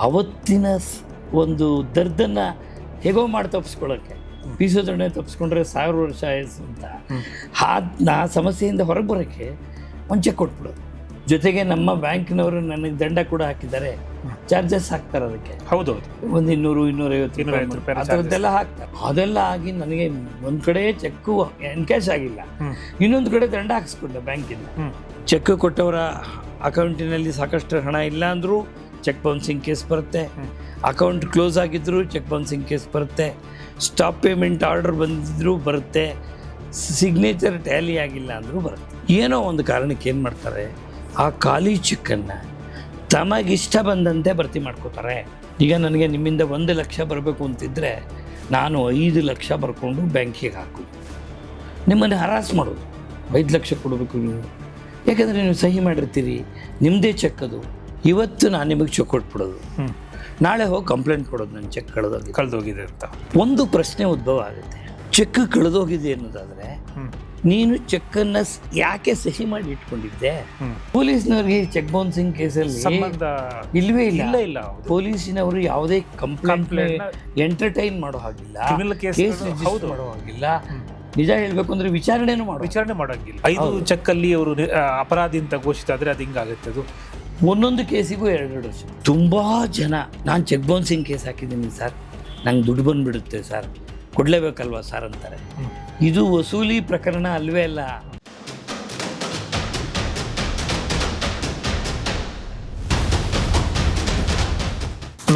ಅವತ್ತಿನ ಒಂದು ದರ್ದನ್ನು ಹೇಗೋ ಮಾಡಿ ತಪ್ಪಿಸ್ಕೊಳ್ಳೋಕ್ಕೆ ಬೀಸೋದೊಡನೆ ತಪ್ಪಿಸ್ಕೊಂಡ್ರೆ 1000 ವರ್ಷ ಆಯಸ್ಸು ಅಂತ ಆ ಸಮಸ್ಯೆಯಿಂದ ಹೊರಗೆ ಬರೋಕ್ಕೆ ಒಂದು ಚೆಕ್ ಕೊಟ್ಬಿಡೋದು. ಜೊತೆಗೆ ನಮ್ಮ ಬ್ಯಾಂಕ್ನವರು ನನಗೆ ದಂಡ ಕೂಡ ಹಾಕಿದ್ದಾರೆ, ಚಾರ್ಜಸ್ ಹಾಕ್ತಾರೆ ಅದಕ್ಕೆ. ಹೌದೌದು, ಒಂದು 200-250 ರೂಪಾಯಿ ಆ ಥರದ್ದೆಲ್ಲ ಹಾಕ್ತಾರೆ. ಅದೆಲ್ಲ ಆಗಿ ನನಗೆ ಒಂದು ಕಡೆ ಚೆಕ್ಕು ಎನ್ಕ್ಯಾಶ್ ಆಗಿಲ್ಲ, ಇನ್ನೊಂದು ಕಡೆ ದಂಡ ಹಾಕಿಸ್ಕೊಂಡೆ ಬ್ಯಾಂಕಿಂದ. ಚೆಕ್ ಕೊಟ್ಟವರ ಅಕೌಂಟಿನಲ್ಲಿ ಸಾಕಷ್ಟು ಹಣ ಇಲ್ಲ ಅಂದರೂ ಚೆಕ್ ಬೌನ್ಸಿಂಗ್ ಕೇಸ್ ಬರುತ್ತೆ, ಅಕೌಂಟ್ ಕ್ಲೋಸ್ ಆಗಿದ್ದರೂ ಚೆಕ್ ಬೌನ್ಸಿಂಗ್ ಕೇಸ್ ಬರುತ್ತೆ, ಸ್ಟಾಪ್ ಪೇಮೆಂಟ್ ಆರ್ಡರ್ ಬಂದಿದ್ರೂ ಬರುತ್ತೆ, ಸಿಗ್ನೇಚರ್ ಟ್ಯಾಲಿ ಆಗಿಲ್ಲ ಅಂದರೂ ಬರುತ್ತೆ. ಏನೋ ಒಂದು ಕಾರಣಕ್ಕೆ ಏನು ಮಾಡ್ತಾರೆ, ಆ ಖಾಲಿ ಚೆಕ್ಕನ್ನು ತಮಗಿಷ್ಟ ಬಂದಂತೆ ಭರ್ತಿ ಮಾಡ್ಕೋತಾರೆ. ಈಗ ನನಗೆ ನಿಮ್ಮಿಂದ 1 ಲಕ್ಷ ಬರಬೇಕು ಅಂತಿದ್ದರೆ ನಾನು 5 ಲಕ್ಷ ಬರ್ಕೊಂಡು ಬ್ಯಾಂಕಿಗೆ ಹಾಕೋದು, ನಿಮ್ಮನ್ನು ಹರಾಸ್ ಮಾಡೋದು. 5 ಲಕ್ಷ ಕೊಡಬೇಕು ನೀವು, ಯಾಕೆಂದರೆ ನೀವು ಸಹಿ ಮಾಡಿರ್ತೀರಿ, ನಿಮ್ಮದೇ ಚೆಕ್ ಅದು. ಇವತ್ತು ನಾನು ನಿಮಗೆ ಚೆಕ್ ಕೊಟ್ಬಿಡೋದು, ನಾಳೆ ಹೋಗಿ ಕಂಪ್ಲೇಂಟ್ ಕೊಡೋದು ನನ್ನ ಚೆಕ್ ಕಳೆದೋಗಿದೆ ಅಂತ. ಒಂದು ಪ್ರಶ್ನೆ ಉದ್ಭವ ಆಗುತ್ತೆ, ಚೆಕ್ ಕಳೆದೋಗಿದೆ ಅನ್ನೋದಾದರೆ ನೀನು ಚೆಕ್ಕನ್ನು ಯಾಕೆ ಸಹಿ ಮಾಡಿ ಇಟ್ಕೊಂಡಿದ್ದೆ? ಪೊಲೀಸ್ನವ್ರಿಗೆ ಚೆಕ್ ಬೌನ್ಸಿಂಗ್ ಕೇಸಲ್ಲಿ ಇಲ್ವೇ ಇಲ್ಲ. ಪೊಲೀಸಿನವರು ಯಾವುದೇ ಕಂಪ್ಲೇಂಟ್ ಎಂಟರ್ಟೈನ್ ಮಾಡೋ ಹಾಗಿಲ್ಲ, ಕೇಸ್ ಮಾಡೋ ಹಾಗಿಲ್ಲ. ನಿಜ ಹೇಳ್ಬೇಕು ಅಂದ್ರೆ ವಿಚಾರಣೆ ಮಾಡೋಂಗಿಲ್ಲ. 5 ಚೆಕ್ಕಲ್ಲಿ ಅವರು ಅಪರಾಧಿ ಅಂತ ಘೋಷಿತ ಆದರೆ ಅದು ಹಿಂಗಾಗುತ್ತೆ. ಅದು ಒಂದೊಂದು ಕೇಸಿಗೂ 2 ವರ್ಷ. ತುಂಬ ಜನ ನಾನು ಚೆಕ್ ಬೌನ್ಸಿಂಗ್ ಕೇಸ್ ಹಾಕಿದ್ದೀನಿ ಸರ್, ನಂಗೆ ದುಡ್ಡು ಬಂದುಬಿಡುತ್ತೆ ಸರ್, ಕೊಡಲೇಬೇಕಲ್ವಾ ಸರ್ ಅಂತಾರೆ. ಇದು ವಸೂಲಿ ಪ್ರಕರಣ ಅಲ್ವೇ ಅಲ್ಲ.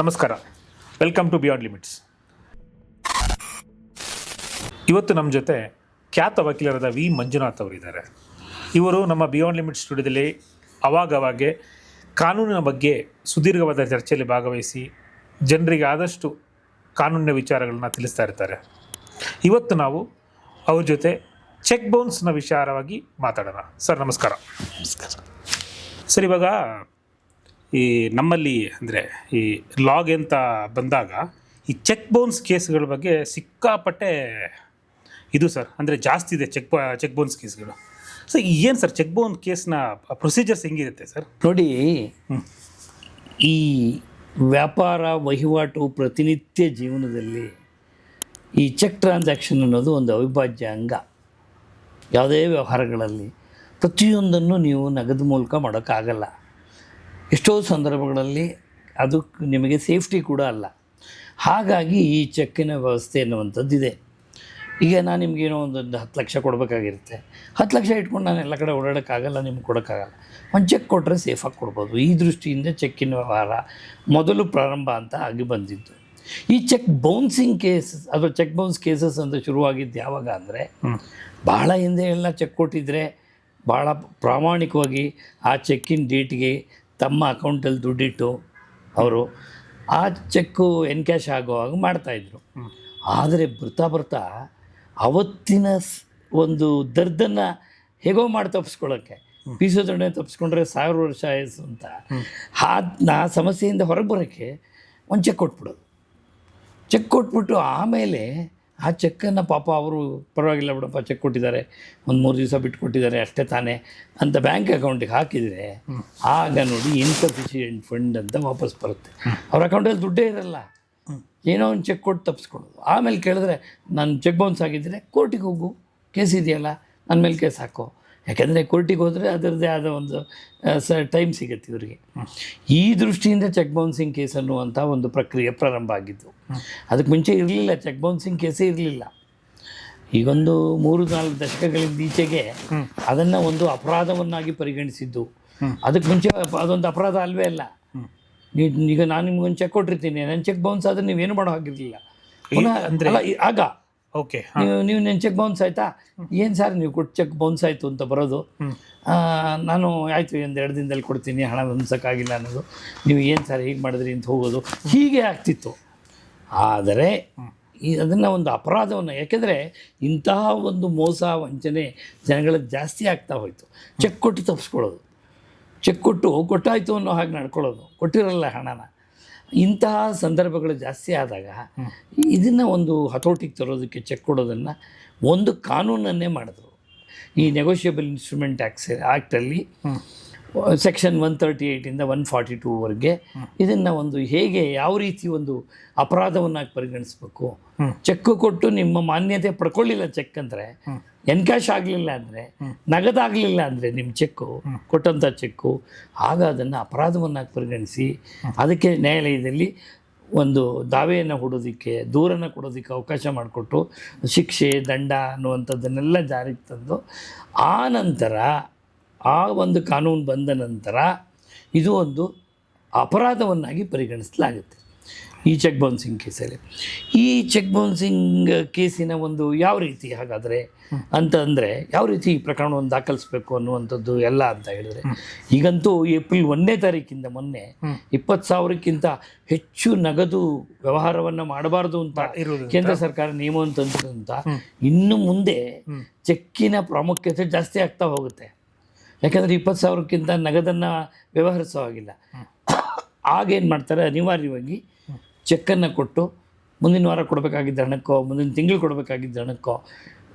ನಮಸ್ಕಾರ, ವೆಲ್ಕಮ್ ಟು ಬಿಯಾಂಡ್ ಲಿಮಿಟ್ಸ್. ಇವತ್ತು ನಮ್ಮ ಜೊತೆ ಖ್ಯಾತ ವಕೀಲರಾದ ವಿ ಮಂಜುನಾಥ್ ಅವರಿದ್ದಾರೆ. ಇವರು ನಮ್ಮ ಬಿಯಾಂಡ್ ಲಿಮಿಟ್ಸ್ ಸ್ಟುಡಿಯೋದಲ್ಲಿ ಅವಾಗವಾಗೆ ಕಾನೂನಿನ ಬಗ್ಗೆ ಸುದೀರ್ಘವಾದ ಚರ್ಚೆಯಲ್ಲಿ ಭಾಗವಹಿಸಿ ಜನರಿಗೆ ಆದಷ್ಟು ಕಾನೂನಿನ ವಿಚಾರಗಳನ್ನ ತಿಳಿಸ್ತಾ ಇರ್ತಾರೆ. ಇವತ್ತು ನಾವು ಅವ್ರ ಜೊತೆ ಚೆಕ್ ಬೌನ್ಸ್ನ ವಿಚಾರವಾಗಿ ಮಾತಾಡೋಣ. ಸರ್ ನಮಸ್ಕಾರ. ಸರ್, ಇವಾಗ ಈ ನಮ್ಮಲ್ಲಿ ಅಂದರೆ ಈ ಲಾಗ್ ಅಂತ ಬಂದಾಗ ಈ ಚೆಕ್ ಬೌನ್ಸ್ ಕೇಸ್ಗಳ ಬಗ್ಗೆ ಸಿಕ್ಕಾಪಟ್ಟೆ ಇದು ಸರ್, ಅಂದರೆ ಜಾಸ್ತಿ ಇದೆ ಚೆಕ್ ಬೌನ್ಸ್ ಕೇಸ್ಗಳು. ಸೊ ಏನು ಸರ್ ಚೆಕ್ ಬೌನ್ಸ್ ಕೇಸ್ನ ಪ್ರೊಸೀಜರ್ಸ್ ಹೆಂಗಿರುತ್ತೆ ಸರ್? ನೋಡಿ, ಈ ವ್ಯಾಪಾರ ವಹಿವಾಟು ಪ್ರತಿನಿತ್ಯ ಜೀವನದಲ್ಲಿ ಈ ಚೆಕ್ ಟ್ರಾನ್ಸಾಕ್ಷನ್ ಅನ್ನೋದು ಒಂದು ಅವಿಭಾಜ್ಯ ಅಂಗ. ಯಾವುದೇ ವ್ಯವಹಾರಗಳಲ್ಲಿ ಪ್ರತಿಯೊಂದನ್ನು ನೀವು ನಗದು ಮೂಲಕ ಮಾಡೋಕ್ಕಾಗಲ್ಲ. ಎಷ್ಟೋ ಸಂದರ್ಭಗಳಲ್ಲಿ ಅದು ನಿಮಗೆ ಸೇಫ್ಟಿ ಕೂಡ ಅಲ್ಲ. ಹಾಗಾಗಿ ಈ ಚೆಕ್ಕಿನ ವ್ಯವಸ್ಥೆ ಅನ್ನುವಂಥದ್ದಿದೆ. ಈಗ ನಾನು ನಿಮಗೇನೋ ಒಂದು 10 ಲಕ್ಷ ಕೊಡಬೇಕಾಗಿರುತ್ತೆ, 10 ಲಕ್ಷ ಇಟ್ಕೊಂಡು ನಾನು ಎಲ್ಲ ಕಡೆ ಓಡಾಡೋಕ್ಕಾಗಲ್ಲ, ನಿಮ್ಗೆ ಕೊಡೋಕ್ಕಾಗಲ್ಲ. ಒಂದು ಚೆಕ್ ಕೊಟ್ಟರೆ ಸೇಫಾಗಿ ಕೊಡ್ಬೋದು. ಈ ದೃಷ್ಟಿಯಿಂದ ಚೆಕ್ಕಿನ ವ್ಯವಹಾರ ಮೊದಲು ಪ್ರಾರಂಭ ಅಂತ ಆಗಿ ಬಂದಿದ್ದು. ಈ ಚೆಕ್ ಬೌನ್ಸಿಂಗ್ ಕೇಸಸ್ ಅಥವಾ ಚೆಕ್ ಬೌನ್ಸ್ ಕೇಸಸ್ ಅಂತ ಶುರುವಾಗಿದ್ದು ಯಾವಾಗ ಅಂದರೆ, ಭಾಳ ಹಿಂದೆ ಎಲ್ಲ ಚೆಕ್ ಕೊಟ್ಟಿದ್ದರೆ ಭಾಳ ಪ್ರಾಮಾಣಿಕವಾಗಿ ಆ ಚೆಕ್ಕಿನ ಡೇಟ್ಗೆ ತಮ್ಮ ಅಕೌಂಟಲ್ಲಿ ದುಡ್ಡಿಟ್ಟು ಅವರು ಆ ಚೆಕ್ಕು ಎನ್ಕ್ಯಾಶ್ ಆಗುವಾಗ ಮಾಡ್ತಾಯಿದ್ರು. ಆದರೆ ಬರ್ತಾ ಅವತ್ತಿನ ಒಂದು ದರ್ದನ್ನು ಹೇಗೋ ಮಾಡಿ ತಪ್ಪಿಸ್ಕೊಳ್ಳೋಕ್ಕೆ ಬೀಸೋದೊಡನೆ ತಪ್ಪಿಸ್ಕೊಂಡ್ರೆ 1000 ವರ್ಷ ಆಯಸ್ಸು ಅಂತ ಆ ಸಮಸ್ಯೆಯಿಂದ ಹೊರಗೆ ಬರೋಕ್ಕೆ ಒಂದು ಚೆಕ್ ಕೊಟ್ಬಿಡೋದು. ಚೆಕ್ ಕೊಟ್ಬಿಟ್ಟು ಆಮೇಲೆ ಆ ಚೆಕ್ಕನ್ನು ಪಾಪ ಅವರು ಪರವಾಗಿಲ್ಲ ಬಿಡಪ್ಪ, ಚೆಕ್ ಕೊಟ್ಟಿದ್ದಾರೆ, ಒಂದು 3 ದಿವಸ ಬಿಟ್ಟು ಕೊಟ್ಟಿದ್ದಾರೆ ಅಷ್ಟೇ ತಾನೇ ಅಂತ ಬ್ಯಾಂಕ್ ಅಕೌಂಟಿಗೆ ಹಾಕಿದರೆ ಆಗ ನೋಡಿ ಇನ್ಸಫಿಷಿಯೆಂಟ್ ಫಂಡ್ ಅಂತ ವಾಪಸ್ ಬರುತ್ತೆ. ಅವ್ರ ಅಕೌಂಟಲ್ಲಿ ದುಡ್ಡೇ ಇರಲ್ಲ, ಏನೋ ಒಂದು ಚೆಕ್ ಕೊಟ್ಟು ತಪ್ಪಿಸ್ಕೊಳ್ಳೋದು. ಆಮೇಲೆ ಕೇಳಿದ್ರೆ ನಾನು ಚೆಕ್ ಬೌನ್ಸ್ ಆಗಿದ್ದರೆ ಕೋರ್ಟಿಗೆ ಹೋಗು, ಕೇಸ್ ಇದೆಯಲ್ಲ ನನ್ನ ಮೇಲೆ ಕೇಸ್ ಹಾಕೋ. ಯಾಕೆಂದರೆ ಕೋರ್ಟಿಗೆ ಹೋದರೆ ಅದರದ್ದೇ ಆದ ಒಂದು ಟೈಮ್ ಸಿಗುತ್ತೆ ಇವರಿಗೆ. ಈ ದೃಷ್ಟಿಯಿಂದ ಚೆಕ್ ಬೌನ್ಸಿಂಗ್ ಕೇಸ್ ಅನ್ನುವಂಥ ಒಂದು ಪ್ರಕ್ರಿಯೆ ಪ್ರಾರಂಭ ಆಗಿದ್ದು. ಅದಕ್ಕೆ ಮುಂಚೆ ಇರಲಿಲ್ಲ, ಚೆಕ್ ಬೌನ್ಸಿಂಗ್ ಕೇಸೇ ಇರಲಿಲ್ಲ. ಈಗೊಂದು 3-4 ದಶಕಗಳಿಂದ ಈಚೆಗೆ ಅದನ್ನು ಒಂದು ಅಪರಾಧವನ್ನಾಗಿ ಪರಿಗಣಿಸಿದ್ದು. ಅದಕ್ಕೆ ಮುಂಚೆ ಅದೊಂದು ಅಪರಾಧ ಅಲ್ವೇ ಅಲ್ಲ. ಈಗ ನಾನು ನಿಮ್ಗೊಂದು ಚೆಕ್ ಕೊಟ್ಟಿರ್ತೀನಿ, ನನ್ನ ಚೆಕ್ ಬೌನ್ಸ್ ಆದರೆ ನೀವೇನು ಮಾಡೋ ಹಾಗಿರಲಿಲ್ಲ. ಆಗ ಓಕೆ, ನೀವು ನನ್ನ ಚೆಕ್ ಬೌನ್ಸ್ ಆಯಿತಾ, ಏನು ಸರ್ ನೀವು ಕೊಟ್ಟು ಚೆಕ್ ಬೌನ್ಸ್ ಆಯಿತು ಅಂತ ಬರೋದು, ನಾನು ಆಯಿತು 1-2 ದಿನದಲ್ಲಿ ಕೊಡ್ತೀನಿ, ಹಣ ಹೊಂದ್ಸೋಕ್ಕಾಗಿಲ್ಲ ಅನ್ನೋದು, ನೀವು ಏನು ಸರ್ ಹೀಗೆ ಮಾಡಿದ್ರಿ ಅಂತ ಹೋಗೋದು, ಹೀಗೆ ಆಗ್ತಿತ್ತು. ಆದರೆ ಅದನ್ನು ಒಂದು ಅಪರಾಧವನ್ನು, ಯಾಕೆಂದರೆ ಇಂತಹ ಒಂದು ಮೋಸ ವಂಚನೆ ಜನಗಳಿಗೆ ಜಾಸ್ತಿ ಆಗ್ತಾ ಹೋಯಿತು. ಚೆಕ್ ಕೊಟ್ಟು ತಪ್ಪಿಸ್ಕೊಳ್ಳೋದು, ಚೆಕ್ ಕೊಟ್ಟಾಯಿತು ಅನ್ನೋ ಹಾಗೆ ನಡ್ಕೊಳ್ಳೋದು, ಕೊಟ್ಟಿರಲ್ಲ ಹಣನ. ಇಂತಹ ಸಂದರ್ಭಗಳು ಜಾಸ್ತಿ ಆದಾಗ ಇದನ್ನು ಒಂದು ಹತೋಟಿಗೆ ತರೋದಕ್ಕೆ ಚೆಕ್ ಕೊಡೋದನ್ನು ಒಂದು ಕಾನೂನನ್ನೇ ಮಾಡಿದ್ರು. ಈ ನೆಗೋಷಿಯಬಲ್ ಇನ್ಸ್ಟ್ರೂಮೆಂಟ್ ಆ್ಯಕ್ಟಲ್ಲಿ ಸೆಕ್ಷನ್ 138ಇಂದ 142ವರೆಗೆ ಇದನ್ನು ಒಂದು ಹೇಗೆ ಯಾವ ರೀತಿ ಒಂದು ಅಪರಾಧವನ್ನಾಗಿ ಪರಿಗಣಿಸ್ಬೇಕು. ಚೆಕ್ ಕೊಟ್ಟು ನಿಮ್ಮ ಮಾನ್ಯತೆ ಪಡ್ಕೊಳ್ಳಿಲ್ಲ ಚೆಕ್ ಅಂದರೆ, ಎನ್ಕ್ಯಾಶ್ ಆಗಲಿಲ್ಲ ಅಂದರೆ, ನಗದಾಗಲಿಲ್ಲ ಅಂದರೆ ನಿಮ್ಮ ಚೆಕ್ಕು ಕೊಟ್ಟಂಥ ಚೆಕ್ಕು, ಆಗ ಅದನ್ನು ಅಪರಾಧವನ್ನಾಗಿ ಪರಿಗಣಿಸಿ ಅದಕ್ಕೆ ನ್ಯಾಯಾಲಯದಲ್ಲಿ ಒಂದು ದಾವೆಯನ್ನು ಹೂಡೋದಕ್ಕೆ, ದೂರನ್ನು ಕೊಡೋದಕ್ಕೆ ಅವಕಾಶ ಮಾಡಿಕೊಟ್ಟು ಶಿಕ್ಷೆ ದಂಡ ಅನ್ನುವಂಥದ್ದನ್ನೆಲ್ಲ ಜಾರಿಗೆ ತಂದು ಆ ನಂತರ ಆ ಒಂದು ಕಾನೂನು ಬಂದ ನಂತರ ಇದು ಒಂದು ಅಪರಾಧವನ್ನಾಗಿ ಪರಿಗಣಿಸಲಾಗುತ್ತೆ ಈ ಚೆಕ್ ಬೌನ್ಸಿಂಗ್ ಕೇಸಲ್ಲಿ. ಈ ಚೆಕ್ ಬೌನ್ಸಿಂಗ್ ಕೇಸಿನ ಒಂದು ಯಾವ ರೀತಿ ಹಾಗಾದರೆ ಅಂತಂದರೆ ಯಾವ ರೀತಿ ಈ ಪ್ರಕರಣವನ್ನು ದಾಖಲಿಸಬೇಕು ಅನ್ನುವಂಥದ್ದು ಎಲ್ಲ ಅಂತ ಹೇಳಿದ್ರೆ, ಈಗಂತೂ ಏಪ್ರಿಲ್ 1ನೇ ತಾರೀಕಿಂದ ಮೊನ್ನೆ 20,000ಕ್ಕಿಂತ ಹೆಚ್ಚು ನಗದು ವ್ಯವಹಾರವನ್ನು ಮಾಡಬಾರ್ದು ಅಂತ ಕೇಂದ್ರ ಸರ್ಕಾರ ನಿಯಮವನ್ನು ತಂದಿರೋದಂತ ಇನ್ನು ಮುಂದೆ ಚೆಕ್ಕಿನ ಪ್ರಾಮುಖ್ಯತೆ ಜಾಸ್ತಿ ಆಗ್ತಾ ಹೋಗುತ್ತೆ. ಯಾಕಂದರೆ 20,000ಕ್ಕಿಂತ ನಗದನ್ನು ವ್ಯವಹರಿಸೋ ಹಾಗಿಲ್ಲ. ಆಗೇನು ಮಾಡ್ತಾರೆ, ಅನಿವಾರ್ಯವಾಗಿ ಚೆಕ್ಕನ್ನು ಕೊಟ್ಟು ಮುಂದಿನ ವಾರ ಕೊಡಬೇಕಾಗಿದ್ದ ಹಣಕ್ಕೋ ಮುಂದಿನ ತಿಂಗಳು ಕೊಡಬೇಕಾಗಿದ್ದ ಹಣಕ್ಕೋ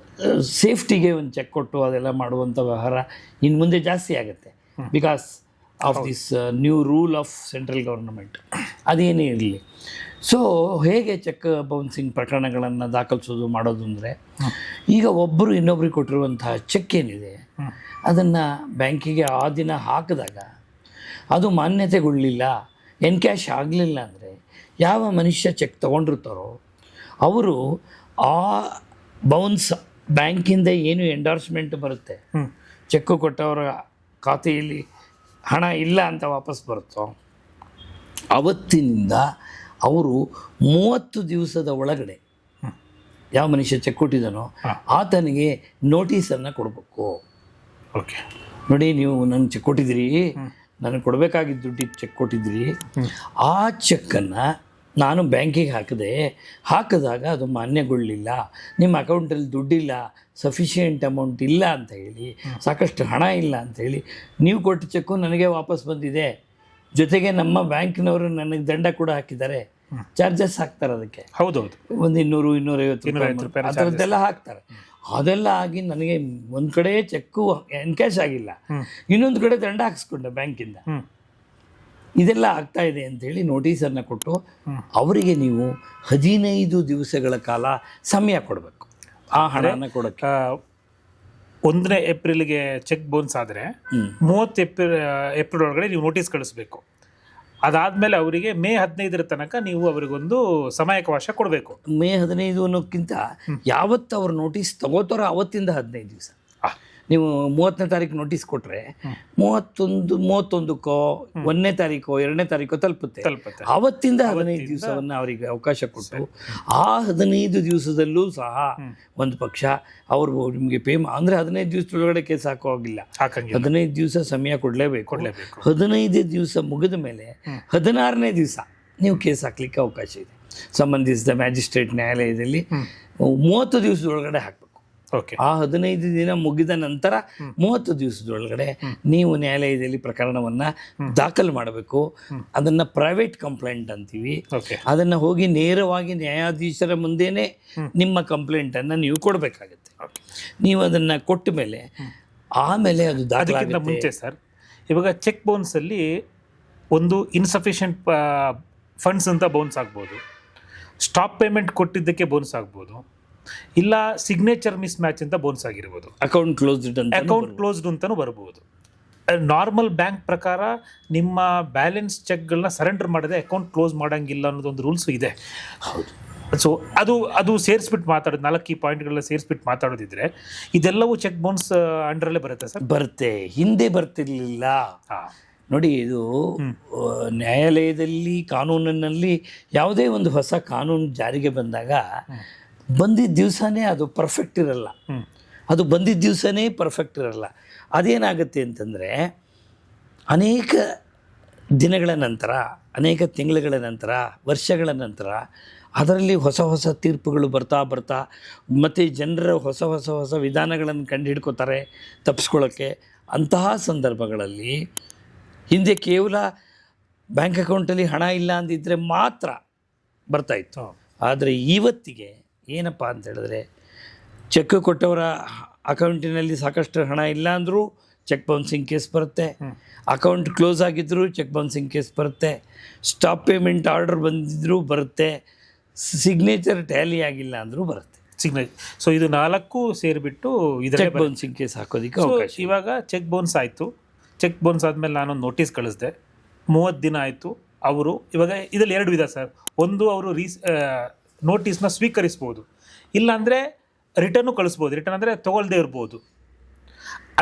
ಸೇಫ್ಟಿಗೆ ಒಂದು ಚೆಕ್ ಕೊಟ್ಟು ಅದೆಲ್ಲ ಮಾಡುವಂಥ ವ್ಯವಹಾರ ಇನ್ನು ಮುಂದೆ ಜಾಸ್ತಿ ಆಗುತ್ತೆ. Because of this new rule of central government. ಅದೇನೇ ಇರಲಿ. ಸೊ ಹೇಗೆ ಚೆಕ್ ಬೌನ್ಸಿಂಗ್ ಪ್ರಕರಣಗಳನ್ನು ದಾಖಲಿಸೋದು ಮಾಡೋದು ಅಂದರೆ, ಈಗ ಒಬ್ಬರು ಇನ್ನೊಬ್ರಿಗೆ ಕೊಟ್ಟಿರುವಂತಹ ಚೆಕ್ ಏನಿದೆ ಅದನ್ನು ಬ್ಯಾಂಕಿಗೆ ಆ ದಿನ ಹಾಕಿದಾಗ ಅದು ಮಾನ್ಯತೆಗೊಳ್ಳಲಿಲ್ಲ, ಎನ್ಕ್ಯಾಶ್ ಆಗಲಿಲ್ಲ ಅಂದರೆ ಯಾವ ಮನುಷ್ಯ ಚೆಕ್ ತೊಗೊಂಡಿರ್ತಾರೋ ಅವರು ಆ ಬೌನ್ಸ್ ಬ್ಯಾಂಕಿಂದ ಏನು ಎಂಡಾರ್ಸ್ಮೆಂಟ್ ಬರುತ್ತೆ, ಚೆಕ್ಕು ಕೊಟ್ಟವರ ಖಾತೆಯಲ್ಲಿ ಹಣ ಇಲ್ಲ ಅಂತ ವಾಪಸ್ ಬರುತ್ತೋ ಅವತ್ತಿನಿಂದ ಅವರು 30 ದಿವಸದ ಒಳಗಡೆ ಯಾವ ಮನುಷ್ಯ ಚೆಕ್ ಕೊಟ್ಟಿದ್ದಾನೋ ಆತನಿಗೆ ನೋಟಿಸನ್ನು ಕೊಡಬೇಕು. ಓಕೆ, ನೋಡಿ ನೀವು ನನಗೆ ಚೆಕ್ ಕೊಟ್ಟಿದ್ದೀರಿ, ನನಗೆ ಕೊಡಬೇಕಾಗಿದ್ದ ದುಡ್ಡಿಗೆ ಚೆಕ್ ಕೊಟ್ಟಿದ್ದೀರಿ, ಆ ಚೆಕ್ಕನ್ನು ನಾನು ಬ್ಯಾಂಕಿಗೆ ಹಾಕಿದಾಗ ಅದು ಮಾನ್ಯಗೊಳ್ಳಲಿಲ್ಲ, ನಿಮ್ಮ ಅಕೌಂಟಲ್ಲಿ ದುಡ್ಡಿಲ್ಲ, ಸಫಿಷಿಯೆಂಟ್ ಅಮೌಂಟ್ ಇಲ್ಲ ಅಂತ ಹೇಳಿ, ಸಾಕಷ್ಟು ಹಣ ಇಲ್ಲ ಅಂಥೇಳಿ ನೀವು ಕೊಟ್ಟ ಚೆಕ್ಕು ನನಗೆ ವಾಪಸ್ ಬಂದಿದೆ, ಜೊತೆಗೆ ನಮ್ಮ ಬ್ಯಾಂಕಿನವರು ನನಗೆ ದಂಡ ಕೂಡ ಹಾಕಿದ್ದಾರೆ, ಚಾರ್ಜಸ್ ಹಾಕ್ತಾರೆ ಅದಕ್ಕೆ. ಹೌದೌದು, ಒಂದು 200-250 ರೂಪಾಯಿ ಆ ಥರದ್ದೆಲ್ಲ ಹಾಕ್ತಾರೆ. ಅದೆಲ್ಲ ಆಗಿ ನನಗೆ ಒಂದು ಕಡೆ ಚೆಕ್ಕು ಎನ್ಕ್ಯಾಶ್ ಆಗಿಲ್ಲ, ಇನ್ನೊಂದು ಕಡೆ ದಂಡ ಹಾಕಿಸ್ಕೊಂಡೆ ಬ್ಯಾಂಕಿಂದ. ಇದೆಲ್ಲ ಆಗ್ತಾ ಇದೆ ಅಂಥೇಳಿ ನೋಟಿಸನ್ನು ಕೊಟ್ಟು ಅವರಿಗೆ ನೀವು 15 ದಿವಸಗಳ ಕಾಲ ಸಮಯ ಕೊಡಬೇಕು ಆ ಹಣನ ಕೊಡೋಕ್ಕೆ. 1ನೇ ಏಪ್ರಿಲ್ಗೆ ಚೆಕ್ ಬೌನ್ಸ್ ಆದರೆ 30 ಏಪ್ರಿಲ್ ಒಳಗಡೆ ನೀವು ನೋಟಿಸ್ ಕಳಿಸ್ಬೇಕು. ಅದಾದಮೇಲೆ ಅವರಿಗೆ ಮೇ 15ರ ತನಕ ನೀವು ಅವರಿಗೊಂದು ಸಮಯಾವಕಾಶ ಕೊಡಬೇಕು. ಮೇ 15 ಅನ್ನೋಕ್ಕಿಂತ ಯಾವತ್ತು ಅವ್ರು ನೋಟಿಸ್ ತಗೋತಾರೋ ಅವತ್ತಿಂದ 15 ದಿವಸ. ನೀವು 30ನೇ ತಾರೀಕು ನೋಟಿಸ್ ಕೊಟ್ಟರೆ 31ಕ್ಕೋ 1ನೇ ತಾರೀಕೋ 2ನೇ ತಾರೀಕೋ ತಲುಪುತ್ತೆ. ಆವತ್ತಿಂದ 15 ದಿವಸವನ್ನು ಅವರಿಗೆ ಅವಕಾಶ ಕೊಟ್ಟು ಆ 15 ದಿವಸದಲ್ಲೂ ಸಹ ಒಂದು ಪಕ್ಷ ಅವರು ನಿಮಗೆ ಅಂದರೆ 15 ದಿವಸದೊಳಗಡೆ ಕೇಸ್ ಹಾಕೋ ಹೋಗಿಲ್ಲ, 15 ದಿವಸ ಸಮಯ ಕೊಡಲೇಬೇಕು. 15 ದಿವಸ ಮುಗಿದ ಮೇಲೆ 16ನೇ ದಿವಸ ನೀವು ಕೇಸ್ ಹಾಕ್ಲಿಕ್ಕೆ ಅವಕಾಶ ಇದೆ. ಸಂಬಂಧಿಸಿದ ಮ್ಯಾಜಿಸ್ಟ್ರೇಟ್ ನ್ಯಾಯಾಲಯದಲ್ಲಿ 30 ದಿವಸದೊಳಗಡೆ ಹಾಕಬೇಕು. ಓಕೆ, ಆ 15 ದಿನ ಮುಗಿದ ನಂತರ 30 ದಿವಸದೊಳಗಡೆ ನೀವು ನ್ಯಾಯಾಲಯದಲ್ಲಿ ಪ್ರಕರಣವನ್ನು ದಾಖಲು ಮಾಡಬೇಕು. ಅದನ್ನು ಪ್ರೈವೇಟ್ ಕಂಪ್ಲೇಂಟ್ ಅಂತೀವಿ. ಅದನ್ನು ಹೋಗಿ ನೇರವಾಗಿ ನ್ಯಾಯಾಧೀಶರ ಮುಂದೆನೇ ನಿಮ್ಮ ಕಂಪ್ಲೇಂಟನ್ನು ನೀವು ಕೊಡಬೇಕಾಗತ್ತೆ. ನೀವು ಅದನ್ನು ಕೊಟ್ಟ ಮೇಲೆ ಆಮೇಲೆ ಅದು ದಾಖಲಾಗುತ್ತೆ. ಮುಂಚೆ ಸರ್, ಇವಾಗ ಚೆಕ್ ಬೌನ್ಸಲ್ಲಿ ಒಂದು ಇನ್ಸಫಿಷಿಯೆಂಟ್ ಫಂಡ್ಸ್ ಅಂತ ಬೌನ್ಸ್ ಆಗ್ಬೋದು, ಸ್ಟಾಪ್ ಪೇಮೆಂಟ್ ಕೊಟ್ಟಿದ್ದಕ್ಕೆ ಬೌನ್ಸ್ ಆಗ್ಬೋದು, ಇಲ್ಲ ಸಿಗ್ನೇಚರ್ ಮಿಸ್ ಮ್ಯಾಚ್ ಅಂತ ಬೌನ್ಸ್ ಆಗಿರ್ಬೋದು, ಅಕೌಂಟ್ ಕ್ಲೋಸ್ಡ್ ಅಂತಲೂ ಬರ್ಬೋದು. ನಾರ್ಮಲ್ ಬ್ಯಾಂಕ್ ಪ್ರಕಾರ ನಿಮ್ಮ ಬ್ಯಾಲೆನ್ಸ್ ಚೆಕ್ಗಳನ್ನ ಸರೆಂಡರ್ ಮಾಡದೆ ಅಕೌಂಟ್ ಕ್ಲೋಸ್ ಮಾಡೋಂಗಿಲ್ಲ ಅನ್ನೋದೊಂದು ರೂಲ್ಸು ಇದೆ. ಹೌದು. ಸೊ ಅದು ಸೇರಿಸ್ಬಿಟ್ಟು ಮಾತಾಡೋದು, 4 ಪಾಯಿಂಟ್ಗಳನ್ನ ಸೇರಿಸ್ಬಿಟ್ಟು ಮಾತಾಡೋದಿದ್ರೆ ಇದೆಲ್ಲವೂ ಚೆಕ್ ಬೌನ್ಸ್ ಅಂಡರಲ್ಲೇ ಬರುತ್ತೆ ಸರ್? ಬರುತ್ತೆ, ಹಿಂದೆ ಬರ್ತಿರ್ಲಿಲ್ಲ. ನೋಡಿ, ಇದು ನ್ಯಾಯಾಲಯದಲ್ಲಿ ಕಾನೂನಿನಲ್ಲಿ ಯಾವುದೇ ಒಂದು ಹೊಸ ಕಾನೂನು ಜಾರಿಗೆ ಬಂದಾಗ ಬಂದಿದ್ದ ದಿವಸನೇ ಅದು ಪರ್ಫೆಕ್ಟ್ ಇರಲ್ಲ. ಅದು ಬಂದಿದ್ದ ದಿವಸನೇ ಪರ್ಫೆಕ್ಟ್ ಇರಲ್ಲ. ಅದೇನಾಗುತ್ತೆ ಅಂತಂದರೆ ಅನೇಕ ದಿನಗಳ ನಂತರ, ಅನೇಕ ತಿಂಗಳುಗಳ ನಂತರ, ವರ್ಷಗಳ ನಂತರ ಅದರಲ್ಲಿ ಹೊಸ ಹೊಸ ತೀರ್ಪುಗಳು ಬರ್ತಾ ಮತ್ತು ಜನರ ಹೊಸ ವಿಧಾನಗಳನ್ನು ಕಂಡುಹಿಡ್ಕೋತಾರೆ ತಪ್ಪಿಸ್ಕೊಳ್ಳೋಕ್ಕೆ. ಅಂತಹ ಸಂದರ್ಭಗಳಲ್ಲಿ ಹಿಂದೆ ಕೇವಲ ಬ್ಯಾಂಕ್ ಅಕೌಂಟಲ್ಲಿ ಹಣ ಇಲ್ಲ ಅಂದಿದ್ದರೆ ಮಾತ್ರ ಬರ್ತಾಯಿತ್ತು. ಆದರೆ ಇವತ್ತಿಗೆ ಏನಪ್ಪ ಅಂತ ಹೇಳಿದ್ರೆ, ಚೆಕ್ ಕೊಟ್ಟವರ ಅಕೌಂಟಿನಲ್ಲಿ ಸಾಕಷ್ಟು ಹಣ ಇಲ್ಲ ಅಂದರೂ ಚೆಕ್ ಬೌನ್ಸಿಂಗ್ ಕೇಸ್ ಬರುತ್ತೆ. ಅಕೌಂಟ್ ಕ್ಲೋಸ್ ಆಗಿದ್ದರೂ ಚೆಕ್ ಬೌನ್ಸಿಂಗ್ ಕೇಸ್ ಬರುತ್ತೆ. ಸ್ಟಾಪ್ ಪೇಮೆಂಟ್ ಆರ್ಡರ್ ಬಂದಿದ್ದರೂ ಬರುತ್ತೆ. ಸಿಗ್ನೇಚರ್ ಟ್ಯಾಲಿ ಆಗಿಲ್ಲ ಅಂದರೂ ಬರುತ್ತೆ. ಸೊ ಇದು 4 ಸೇರಿಬಿಟ್ಟು ಚೆಕ್ ಬೌನ್ಸಿಂಗ್ ಕೇಸ್ ಹಾಕೋದಕ್ಕೆ ಅವಕಾಶ. ಇವಾಗ ಚೆಕ್ ಬೌನ್ಸ್ ಆಯಿತು. ಚೆಕ್ ಬೌನ್ಸ್ ಆದಮೇಲೆ ನಾನೊಂದು ನೋಟಿಸ್ ಕಳಿಸ್ದೆ, 30 ದಿನ ಆಯಿತು. ಅವರು ಇವಾಗ ಇದರಲ್ಲಿ 2 ವಿಧ ಸರ್. ಒಂದು, ಅವರು ನೋಟಿಸ್ನ ಸ್ವೀಕರಿಸ್ಬೋದು, ಇಲ್ಲಾಂದರೆ ರಿಟರ್ನು ಕಳಿಸ್ಬೋದು. ರಿಟರ್ನ್ ಅಂದರೆ ತೊಗೊಳ್ದೇ ಇರ್ಬೋದು.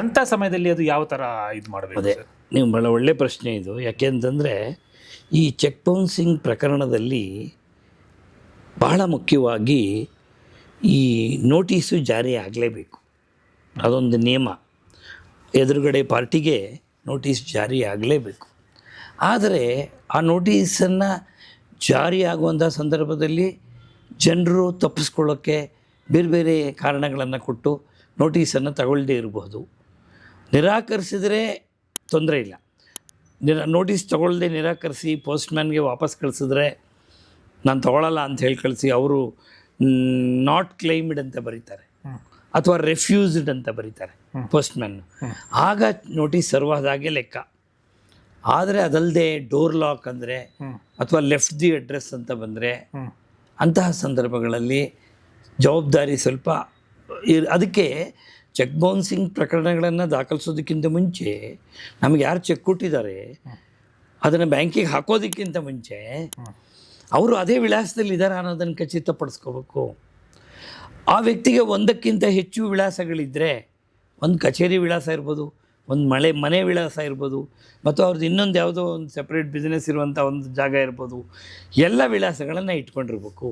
ಅಂಥ ಸಮಯದಲ್ಲಿ ಅದು ಯಾವ ಥರ ಇದು ಮಾಡಬೇಕು? ಅದೇ ನೀವು ಭಾಳ ಒಳ್ಳೆ ಪ್ರಶ್ನೆ ಇದು. ಯಾಕೆಂತಂದರೆ ಈ ಚೆಕ್ ಬೌನ್ಸಿಂಗ್ ಪ್ರಕರಣದಲ್ಲಿ ಬಹಳ ಮುಖ್ಯವಾಗಿ ಈ ನೋಟಿಸು ಜಾರಿ ಆಗಲೇಬೇಕು. ಅದೊಂದು ನಿಯಮ. ಎದುರುಗಡೆ ಪಾರ್ಟಿಗೆ ನೋಟಿಸ್ ಜಾರಿ ಆಗಲೇಬೇಕು. ಆದರೆ ಆ ನೋಟಿಸನ್ನು ಜಾರಿ ಆಗುವಂಥ ಸಂದರ್ಭದಲ್ಲಿ ಜನರು ತಪ್ಪಿಸ್ಕೊಳ್ಳೋಕ್ಕೆ ಬೇರೆ ಬೇರೆ ಕಾರಣಗಳನ್ನು ಕೊಟ್ಟು ನೋಟಿಸನ್ನು ತಗೊಳ್ಳದೇ ಇರಬಹುದು. ನಿರಾಕರಿಸಿದರೆ ತೊಂದರೆ ಇಲ್ಲ. ನೋಟಿಸ್ ತಗೊಳ್ಳದೆ ನಿರಾಕರಿಸಿ ಪೋಸ್ಟ್ಮ್ಯಾನ್ಗೆ ವಾಪಸ್ ಕಳಿಸಿದ್ರೆ, ನಾನು ತಗೊಳ್ಳಲ್ಲ ಅಂತ ಹೇಳಿ ಕಳಿಸಿ ಅವರು ನಾಟ್ ಕ್ಲೈಮ್ಡ್ ಅಂತ ಬರೀತಾರೆ, ಅಥವಾ ರೆಫ್ಯೂಸ್ಡ್ ಅಂತ ಬರೀತಾರೆ ಪೋಸ್ಟ್ಮ್ಯಾನ್. ಆಗ ನೋಟಿಸ್ ಸರ್ವ್ ಆದಾಗೆ ಲೆಕ್ಕ. ಆದರೆ ಅದಲ್ಲದೆ ಡೋರ್ ಲಾಕ್ ಅಂದರೆ ಅಥವಾ ಲೆಫ್ಟ್ ದಿ ಅಡ್ರೆಸ್ ಅಂತ ಬಂದರೆ ಅಂತಹ ಸಂದರ್ಭಗಳಲ್ಲಿ ಜವಾಬ್ದಾರಿ ಸ್ವಲ್ಪ ಅದಕ್ಕೆ ಚೆಕ್ ಬೌನ್ಸಿಂಗ್ ಪ್ರಕರಣಗಳನ್ನು ದಾಖಲಿಸೋದಕ್ಕಿಂತ ಮುಂಚೆ ನಮಗೆ ಯಾರು ಚೆಕ್ ಕೊಟ್ಟಿದ್ದಾರೆ ಅದನ್ನು ಬ್ಯಾಂಕಿಗೆ ಹಾಕೋದಕ್ಕಿಂತ ಮುಂಚೆ ಅವರು ಅದೇ ವಿಳಾಸದಲ್ಲಿ ಇದ್ದಾರೆ ಅನ್ನೋದನ್ನು ಖಚಿತಪಡಿಸ್ಕೋಬೇಕು. ಆ ವ್ಯಕ್ತಿಗೆ ಒಂದಕ್ಕಿಂತ ಹೆಚ್ಚು ವಿಳಾಸಗಳಿದ್ದರೆ, ಒಂದು ಕಚೇರಿ ವಿಳಾಸ ಇರ್ಬೋದು, ಒಂದು ಮನೆ ವಿಳಾಸ ಇರ್ಬೋದು, ಮತ್ತು ಅವ್ರದ್ದು ಇನ್ನೊಂದು ಯಾವುದೋ ಒಂದು ಸಪ್ರೇಟ್ ಬಿಸ್ನೆಸ್ ಇರುವಂಥ ಒಂದು ಜಾಗ ಇರ್ಬೋದು, ಎಲ್ಲ ವಿಳಾಸಗಳನ್ನು ಇಟ್ಕೊಂಡಿರ್ಬೇಕು.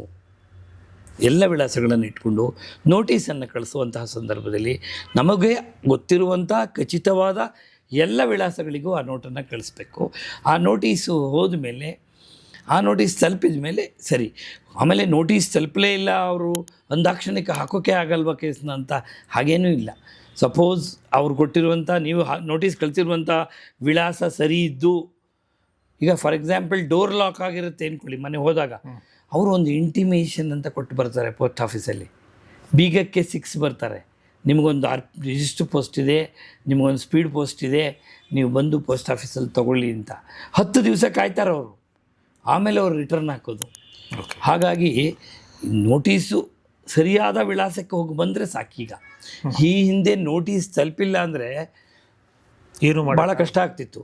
ಎಲ್ಲ ವಿಳಾಸಗಳನ್ನು ಇಟ್ಕೊಂಡು ನೋಟಿಸನ್ನು ಕಳಿಸುವಂತಹ ಸಂದರ್ಭದಲ್ಲಿ ನಮಗೆ ಗೊತ್ತಿರುವಂಥ ಖಚಿತವಾದ ಎಲ್ಲ ವಿಳಾಸಗಳಿಗೂ ಆ ನೋಟನ್ನು ಕಳಿಸ್ಬೇಕು. ಆ ನೋಟಿಸು ಹೋದ ಮೇಲೆ, ಆ ನೋಟಿಸ್ ತಲುಪಿದ ಮೇಲೆ ಸರಿ. ಆಮೇಲೆ ನೋಟಿಸ್ ತಲುಪಲೇ ಇಲ್ಲ, ಅವರು ಒಂದಾಕ್ಷಣಕ್ಕೆ ಹಾಕೋಕ್ಕೆ ಆಗಲ್ವ ಕೇಸ್ನ ಅಂತ ಹಾಗೇನೂ ಇಲ್ಲ. ಸಪೋಸ್ ಅವ್ರು ಕೊಟ್ಟಿರುವಂಥ, ನೀವು ನೋಟಿಸ್ ಕಳಿಸಿರುವಂಥ ವಿಳಾಸ ಸರಿ ಇದ್ದು, ಈಗ ಫಾರ್ ಎಕ್ಸಾಂಪಲ್ ಡೋರ್ ಲಾಕ್ ಆಗಿರುತ್ತೆ ಅಂದ್ಕೊಳ್ಳಿ, ಮನೆ ಹೋದಾಗ ಅವರು ಒಂದು ಇಂಟಿಮೇಷನ್ ಅಂತ ಕೊಟ್ಟು ಬರ್ತಾರೆ ಪೋಸ್ಟ್ ಆಫೀಸಲ್ಲಿ. ಬೀಗಕ್ಕೆ 6 ಬರ್ತಾರೆ, ನಿಮಗೊಂದು ರಿಜಿಸ್ಟರ್ ಪೋಸ್ಟ್ ಇದೆ, ನಿಮಗೊಂದು ಸ್ಪೀಡ್ ಪೋಸ್ಟ್ ಇದೆ, ನೀವು ಬಂದು ಪೋಸ್ಟ್ ಆಫೀಸಲ್ಲಿ ತೊಗೊಳ್ಳಿ ಅಂತ 10 ದಿವಸ ಕಾಯ್ತಾರೆ ಅವರು. ಆಮೇಲೆ ಅವರು ರಿಟರ್ನ್ ಹಾಕೋದು. ಹಾಗಾಗಿ ನೋಟಿಸು ಸರಿಯಾದ ವಿಳಾಸಕ್ಕೆ ಹೋಗಿ ಬಂದರೆ ಸಾಕೀಗ. ಈ ಹಿಂದೆ ನೋಟಿಸ್ ತಲುಪಿಲ್ಲ ಅಂದರೆ ಏನು ಭಾಳ ಕಷ್ಟ ಆಗ್ತಿತ್ತು.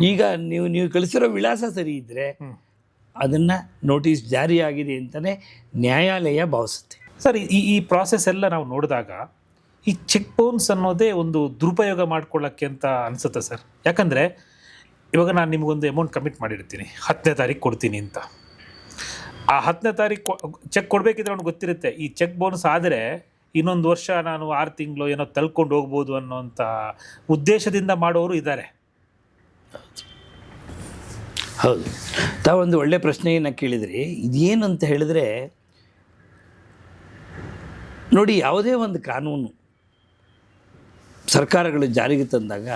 ಈಗ ನೀವು ಕಳಿಸಿರೋ ವಿಳಾಸ ಸರಿ ಇದ್ದರೆ ಅದನ್ನು ನೋಟಿಸ್ ಜಾರಿಯಾಗಿದೆ ಅಂತಲೇ ನ್ಯಾಯಾಲಯ ಭಾವಿಸುತ್ತೆ. ಸರ್, ಈ ಪ್ರಾಸೆಸ್ ಎಲ್ಲ ನಾವು ನೋಡಿದಾಗ ಈ ಚೆಕ್ ಬೌನ್ಸ್ ಅನ್ನೋದೇ ಒಂದು ದುರುಪಯೋಗ ಮಾಡ್ಕೊಳ್ಳೋಕ್ಕೆ ಅಂತ ಅನಿಸುತ್ತೆ ಸರ್. ಯಾಕಂದರೆ ಇವಾಗ ನಾನು ನಿಮಗೊಂದು ಅಮೌಂಟ್ ಕಮಿಟ್ ಮಾಡಿರ್ತೀನಿ, 10ನೇ ತಾರೀಕು ಕೊಡ್ತೀನಿ ಅಂತ. ಆ 10ನೇ ತಾರೀಕು ಚೆಕ್ ಕೊಡಬೇಕಿದ್ರೆ ಅವ್ನಿಗೆ ಗೊತ್ತಿರುತ್ತೆ, ಈ ಚೆಕ್ ಬೌನ್ಸ್ ಆದರೆ ಇನ್ನೊಂದು ವರ್ಷ ನಾನು 6 ತಿಂಗಳು ಏನೋ ತಳ್ಕೊಂಡು ಹೋಗ್ಬೋದು ಅನ್ನೋಂಥ ಉದ್ದೇಶದಿಂದ ಮಾಡೋರು ಇದ್ದಾರೆ. ಹೌದು, ತಾವೊಂದು ಒಳ್ಳೆ ಪ್ರಶ್ನೆಯನ್ನು ಕೇಳಿದ್ರಿ. ಇದೇನು ಅಂತ ಹೇಳಿದ್ರೆ ನೋಡಿ, ಯಾವುದೇ ಒಂದು ಕಾನೂನು ಸರ್ಕಾರಗಳು ಜಾರಿಗೆ ತಂದಾಗ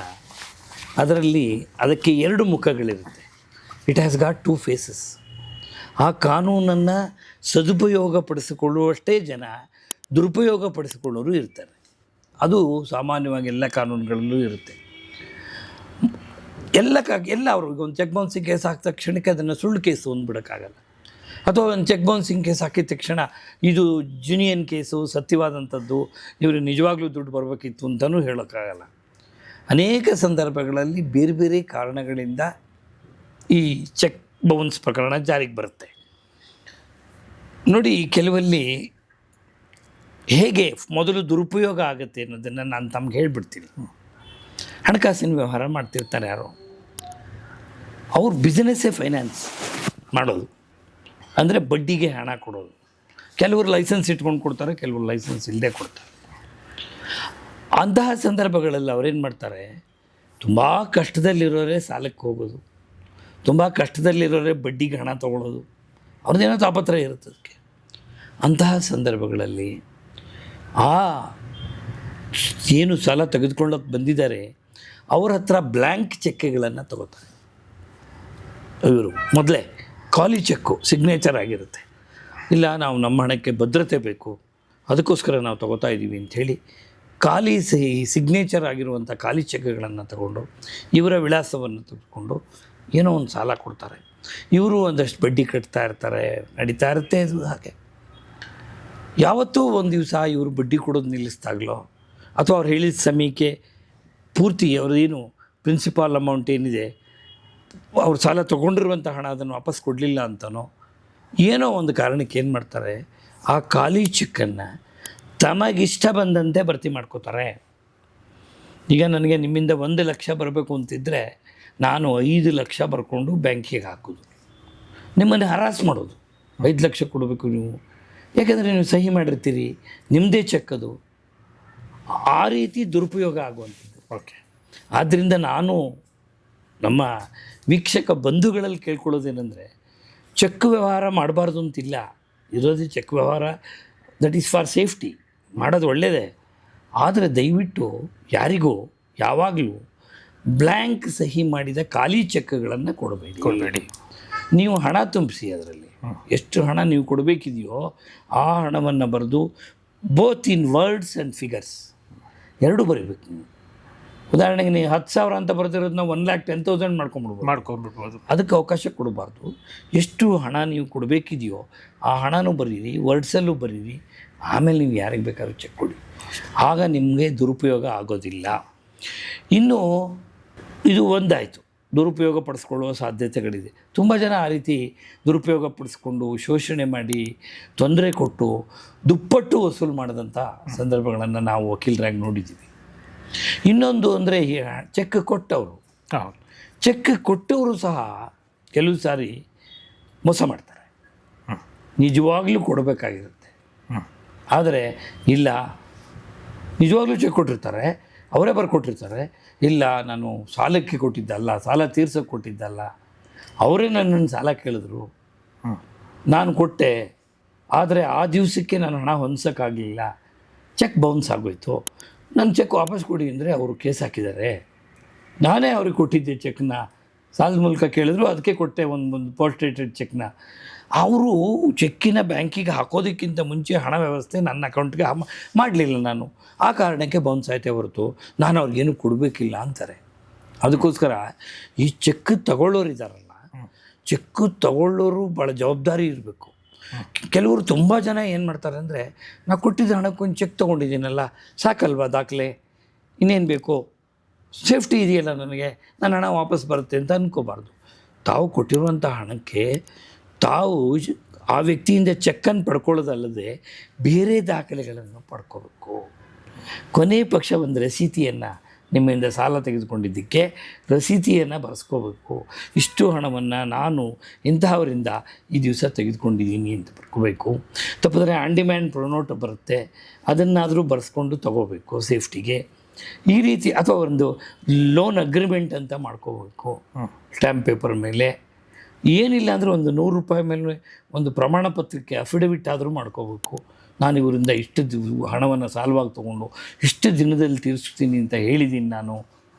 ಅದಕ್ಕೆ 2 ಮುಖಗಳಿರುತ್ತೆ. It has got 2 faces. ಆ ಕಾನೂನನ್ನು ಸದುಪಯೋಗಪಡಿಸಿಕೊಳ್ಳುವಷ್ಟೇ ಜನ ದುರುಪಯೋಗಪಡಿಸಿಕೊಳ್ಳೋರು ಇರ್ತಾರೆ. ಅದು ಸಾಮಾನ್ಯವಾಗಿ ಎಲ್ಲ ಕಾನೂನುಗಳಲ್ಲೂ ಇರುತ್ತೆ. ಎಲ್ಲ ಅವ್ರಿಗೆ ಒಂದು ಚೆಕ್ ಬೌನ್ಸಿಂಗ್ ಕೇಸ್ ಹಾಕಿದ ತಕ್ಷಣಕ್ಕೆ ಅದನ್ನು ಸುಳ್ಳು ಕೇಸು ಅಂದ್ಬಿಡೋಕ್ಕಾಗಲ್ಲ. ಅಥವಾ ಒಂದು ಚೆಕ್ ಬೌನ್ಸಿಂಗ್ ಕೇಸ್ ಹಾಕಿದ ತಕ್ಷಣ ಇದು ಜುನಿಯನ್ ಕೇಸು, ಸತ್ಯವಾದಂಥದ್ದು, ಇವರು ನಿಜವಾಗ್ಲೂ ದುಡ್ಡು ಬರಬೇಕಿತ್ತು ಅಂತಲೂ ಹೇಳೋಕ್ಕಾಗಲ್ಲ. ಅನೇಕ ಸಂದರ್ಭಗಳಲ್ಲಿ ಬೇರೆ ಬೇರೆ ಕಾರಣಗಳಿಂದ ಈ ಚೆಕ್ ಬೌನ್ಸ್ ಪ್ರಕರಣ ಜಾರಿಗೆ ಬರುತ್ತೆ. ನೋಡಿ, ಕೆಲವಲ್ಲಿ ಹೇಗೆ ಮೊದಲು ದುರುಪಯೋಗ ಆಗುತ್ತೆ ಅನ್ನೋದನ್ನು ನಾನು ತಮ್ಗೆ ಹೇಳ್ಬಿಡ್ತೀನಿ. ಹಣಕಾಸಿನ ವ್ಯವಹಾರ ಮಾಡ್ತಿರ್ತಾರೆ ಯಾರೋ, ಅವ್ರ ಬಿಸ್ನೆಸ್ಸೇ ಫೈನಾನ್ಸ್ ಮಾಡೋದು, ಅಂದರೆ ಬಡ್ಡಿಗೆ ಹಣ ಕೊಡೋದು. ಕೆಲವರು ಲೈಸೆನ್ಸ್ ಇಟ್ಕೊಂಡು ಕೊಡ್ತಾರೆ, ಕೆಲವರು ಲೈಸೆನ್ಸ್ ಇಲ್ಲದೆ ಕೊಡ್ತಾರೆ. ಅಂತಹ ಸಂದರ್ಭಗಳಲ್ಲಿ ಅವ್ರೇನು ಮಾಡ್ತಾರೆ, ತುಂಬ ಕಷ್ಟದಲ್ಲಿರೋರೇ ಸಾಲಕ್ಕೆ ಹೋಗೋದು, ತುಂಬ ಕಷ್ಟದಲ್ಲಿರೋರೇ ಬಡ್ಡಿಗೆ ಹಣ ತೊಗೊಳ್ಳೋದು, ಅವ್ರದ್ದೇನೋ ತಾಪತ್ರಯ ಇರುತ್ತೆ ಅದಕ್ಕೆ. ಅಂತಹ ಸಂದರ್ಭಗಳಲ್ಲಿ ಏನು ಸಾಲ ತೆಗೆದುಕೊಳ್ಳೋಕೆ ಬಂದಿದ್ದಾರೆ ಅವ್ರ ಹತ್ರ ಬ್ಲ್ಯಾಂಕ್ ಚೆಕ್ಗಳನ್ನು ತಗೋತಾರೆ. ಇವರು ಮೊದಲೇ ಖಾಲಿ ಚೆಕ್ಕು ಸಿಗ್ನೇಚರ್ ಆಗಿರುತ್ತೆ. ಇಲ್ಲ, ನಾವು ನಮ್ಮ ಹಣಕ್ಕೆ ಭದ್ರತೆ ಬೇಕು, ಅದಕ್ಕೋಸ್ಕರ ನಾವು ತೊಗೋತಾ ಇದ್ದೀವಿ ಅಂಥೇಳಿ ಖಾಲಿ ಸಿಗ್ನೇಚರ್ ಆಗಿರುವಂಥ ಖಾಲಿ ಚೆಕ್ಗಳನ್ನು ತಗೊಂಡು ಇವರ ವಿಳಾಸವನ್ನು ತೆಗೆದುಕೊಂಡು ಏನೋ ಒಂದು ಸಾಲ ಕೊಡ್ತಾರೆ. ಇವರು ಒಂದಷ್ಟು ಬಡ್ಡಿ ಕಟ್ತಾ ಇರ್ತಾರೆ, ನಡೀತಾ ಇರುತ್ತೆ ಇದು ಹಾಗೆ. ಯಾವತ್ತೂ ಒಂದು ದಿವಸ ಇವರು ಬಡ್ಡಿ ಕೊಡೋದು ನಿಲ್ಲಿಸ್ದಾಗಲೋ ಅಥವಾ ಅವ್ರು ಹೇಳಿದ ಸಮಯಕ್ಕೆ ಪೂರ್ತಿ ಅವ್ರದ್ದೇನು ಪ್ರಿನ್ಸಿಪಾಲ್ ಅಮೌಂಟ್ ಏನಿದೆ ಅವ್ರು ಸಾಲ ತೊಗೊಂಡಿರುವಂಥ ಹಣ ಅದನ್ನು ವಾಪಸ್ ಕೊಡಲಿಲ್ಲ ಅಂತನೋ ಏನೋ ಒಂದು ಕಾರಣಕ್ಕೆ ಏನು ಮಾಡ್ತಾರೆ, ಆ ಖಾಲಿ ಚೆಕ್ಕನ್ನು ತಮಗಿಷ್ಟ ಬಂದಂತೆ ಭರ್ತಿ ಮಾಡ್ಕೋತಾರೆ. ಈಗ ನನಗೆ ನಿಮ್ಮಿಂದ 1 ಲಕ್ಷ ಬರಬೇಕು ಅಂತಿದ್ದರೆ ನಾನು 5 ಲಕ್ಷ ಬರ್ಕೊಂಡು ಬ್ಯಾಂಕಿಗೆ ಹಾಕೋದು, ನಿಮ್ಮನ್ನು ಹರಾಸ್ ಮಾಡೋದು. 5 ಲಕ್ಷ ಕೊಡಬೇಕು ನೀವು, ಯಾಕೆಂದರೆ ನೀವು ಸಹಿ ಮಾಡಿರ್ತೀರಿ, ನಿಮ್ಮದೇ ಚೆಕ್ ಅದು. ಆ ರೀತಿ ದುರುಪಯೋಗ ಆಗುವಂಥದ್ದು. ಓಕೆ. ಆದ್ದರಿಂದ ನಾನು ನಮ್ಮ ವೀಕ್ಷಕ ಬಂಧುಗಳಲ್ಲಿ ಕೇಳ್ಕೊಳ್ಳೋದೇನೆಂದರೆ, ಚೆಕ್ ವ್ಯವಹಾರ ಮಾಡಬಾರ್ದು ಅಂತಿಲ್ಲ. ಇರೋದೇ ಚೆಕ್ ವ್ಯವಹಾರ, ದಟ್ ಈಸ್ ಫಾರ್ ಸೇಫ್ಟಿ, ಮಾಡೋದು ಒಳ್ಳೆಯದೇ. ಆದರೆ ದಯವಿಟ್ಟು ಯಾರಿಗೂ ಯಾವಾಗಲೂ ಬ್ಲ್ಯಾಂಕ್ ಸಹಿ ಮಾಡಿದ ಖಾಲಿ ಚೆಕ್ಗಳನ್ನು ಕೊಡಬೇಡಿ. ನೀವು ಹಣ ತುಂಬಿಸಿ, ಅದರಲ್ಲಿ ಎಷ್ಟು ಹಣ ನೀವು ಕೊಡಬೇಕಿದೆಯೋ ಆ ಹಣವನ್ನು ಬರೆದು both in words and figures ಎರಡೂ ಬರೀಬೇಕು ನೀವು. ಉದಾಹರಣೆಗೆ ನೀವು 10,000 ಅಂತ ಬರ್ತಿರೋದನ್ನ 1,10,000 ಮಾಡ್ಕೊಂಬಿಡ್ಬೋದು. ಅದಕ್ಕೆ ಅವಕಾಶ ಕೊಡಬಾರ್ದು. ಎಷ್ಟು ಹಣ ನೀವು ಕೊಡಬೇಕಿದೆಯೋ ಆ ಹಣನೂ ಬರೀರಿ, ವರ್ಡ್ಸಲ್ಲೂ ಬರೀರಿ, ಆಮೇಲೆ ನೀವು ಯಾರಿಗೆ ಬೇಕಾದ್ರೂ ಚೆಕ್ ಕೊಡಿ. ಆಗ ನಿಮಗೆ ದುರುಪಯೋಗ ಆಗೋದಿಲ್ಲ. ಇನ್ನು ಇದು ಒಂದಾಯಿತು, ದುರುಪಯೋಗ ಪಡಿಸ್ಕೊಳ್ಳುವ ಸಾಧ್ಯತೆಗಳಿದೆ. ತುಂಬ ಜನ ಆ ರೀತಿ ದುರುಪಯೋಗ ಪಡಿಸ್ಕೊಂಡು ಶೋಷಣೆ ಮಾಡಿ ತೊಂದರೆ ಕೊಟ್ಟು ದುಪ್ಪಟ್ಟು ವಸೂಲು ಮಾಡಿದಂಥ ಸಂದರ್ಭಗಳನ್ನು ನಾವು ವಕೀಲರಾಗಿ ನೋಡಿದ್ದೀವಿ. ಇನ್ನೊಂದು ಅಂದರೆ ಚೆಕ್ ಕೊಟ್ಟವರು, ಚೆಕ್ ಕೊಟ್ಟವರು ಸಹ ಕೆಲವು ಸಾರಿ ಮೋಸ ಮಾಡ್ತಾರೆ. ನಿಜವಾಗ್ಲೂ ಕೊಡಬೇಕಾಗಿರುತ್ತೆ, ಆದರೆ ಇಲ್ಲ, ನಿಜವಾಗ್ಲೂ ಚೆಕ್ ಕೊಟ್ಟಿರ್ತಾರೆ, ಅವರೇ ಬರ್ಕೊಟ್ಟಿರ್ತಾರೆ, ಇಲ್ಲ ನಾನು ಸಾಲಕ್ಕೆ ಕೊಟ್ಟಿದ್ದಲ್ಲ, ಸಾಲ ತೀರ್ಸೋಕ್ಕೆ ಕೊಟ್ಟಿದ್ದಲ್ಲ, ಅವರೇ ನನ್ನನ್ನು ಸಾಲ ಕೇಳಿದ್ರು, ನಾನು ಕೊಟ್ಟೆ, ಆದರೆ ಆ ದಿವಸಕ್ಕೆ ನಾನು ಹಣ ಹೊಂದ್ಸೋಕ್ಕಾಗಲಿಲ್ಲ, ಚೆಕ್ ಬೌನ್ಸ್ ಆಗೋಯ್ತು, ನನ್ನ ಚೆಕ್ ವಾಪಸ್ ಕೊಡಿ ಅಂದರೆ ಅವರು ಕೇಸ್ ಹಾಕಿದ್ದಾರೆ. ನಾನೇ ಅವ್ರಿಗೆ ಕೊಟ್ಟಿದ್ದೆ ಚೆಕ್ನ, ಸಾಲದ ಮೂಲಕ ಕೇಳಿದ್ರು, ಅದಕ್ಕೆ ಕೊಟ್ಟೆ ಒಂದು ಪೋಸ್ಟೇಟೆಡ್ ಚೆಕ್ನ. ಅವರು ಚೆಕ್ಕಿನ ಬ್ಯಾಂಕಿಗೆ ಹಾಕೋದಕ್ಕಿಂತ ಮುಂಚೆ ಹಣ ವ್ಯವಸ್ಥೆ ನನ್ನ ಅಕೌಂಟ್ಗೆ ಮಾಡಲಿಲ್ಲ ನಾನು, ಆ ಕಾರಣಕ್ಕೆ ಬೌನ್ಸ್ ಆಯ್ತೇ ಹೊರತು ನಾನು ಅವ್ರಿಗೇನು ಕೊಡಬೇಕಿಲ್ಲ ಅಂತಾರೆ. ಅದಕ್ಕೋಸ್ಕರ ಈ ಚೆಕ್ ತಗೊಳ್ಳೋರಿದ್ದಾರಲ್ಲ, ಚೆಕ್ ತಗೊಳ್ಳೋರು ಭಾಳ ಜವಾಬ್ದಾರಿ ಇರಬೇಕು. ಕೆಲವರು ತುಂಬ ಜನ ಏನು ಮಾಡ್ತಾರೆ ಅಂದರೆ, ನಾನು ಕೊಟ್ಟಿದ್ದ ಹಣಕ್ಕೊಂದು ಚೆಕ್ ತೊಗೊಂಡಿದ್ದೀನಲ್ಲ, ಸಾಕಲ್ವಾ ದಾಖಲೆ, ಇನ್ನೇನು ಬೇಕು, ಸೇಫ್ಟಿ ಇದೆಯಲ್ಲ ನನಗೆ, ನನ್ನ ಹಣ ವಾಪಸ್ ಬರುತ್ತೆ ಅಂತ ಅಂದ್ಕೋಬಾರ್ದು. ತಾವು ಕೊಟ್ಟಿರುವಂಥ ಹಣಕ್ಕೆ ತಾವು ಆ ವ್ಯಕ್ತಿಯಿಂದ ಚೆಕ್ಕನ್ನು ಪಡ್ಕೊಳ್ಳೋದಲ್ಲದೆ ಬೇರೆ ದಾಖಲೆಗಳನ್ನು ಪಡ್ಕೋಬೇಕು. ಕೊನೆ ಪಕ್ಷ ಒಂದು ರಸೀತಿಯನ್ನು, ನಿಮ್ಮಿಂದ ಸಾಲ ತೆಗೆದುಕೊಂಡಿದ್ದಕ್ಕೆ ರಸೀತಿಯನ್ನು ಬರೆಸ್ಕೋಬೇಕು. ಇಷ್ಟು ಹಣವನ್ನು ನಾನು ಇಂತಹವರಿಂದ ಈ ದಿವಸ ತೆಗೆದುಕೊಂಡಿದ್ದೀನಿ ಅಂತ ಬರ್ಕೋಬೇಕು. ತಪ್ಪಿದ್ರೆ ಆನ್ ಡಿಮ್ಯಾಂಡ್ ಪ್ರೊನೋಟ್ ಬರುತ್ತೆ, ಅದನ್ನಾದರೂ ಬರೆಸ್ಕೊಂಡು ತೊಗೋಬೇಕು ಸೇಫ್ಟಿಗೆ. ಈ ರೀತಿ ಅಥವಾ ಒಂದು ಲೋನ್ ಅಗ್ರಿಮೆಂಟ್ ಅಂತ ಮಾಡ್ಕೋಬೇಕು ಸ್ಟ್ಯಾಂಪ್ ಪೇಪರ್ ಮೇಲೆ. ಏನಿಲ್ಲ ಅಂದರೆ ಒಂದು 100 ರೂಪಾಯಿ ಮೇಲೆ ಒಂದು ಪ್ರಮಾಣ ಪತ್ರಕ್ಕೆ ಅಫಿಡವಿಟ್ ಆದರೂ ಮಾಡ್ಕೋಬೇಕು. ನಾನು ಇವರಿಂದ ಇಷ್ಟು ಹಣವನ್ನು ಸಾಲವಾಗಿ ತೊಗೊಂಡು ಇಷ್ಟು ದಿನದಲ್ಲಿ ತೀರಿಸ್ತೀನಿ ಅಂತ ಹೇಳಿದ್ದೀನಿ, ನಾನು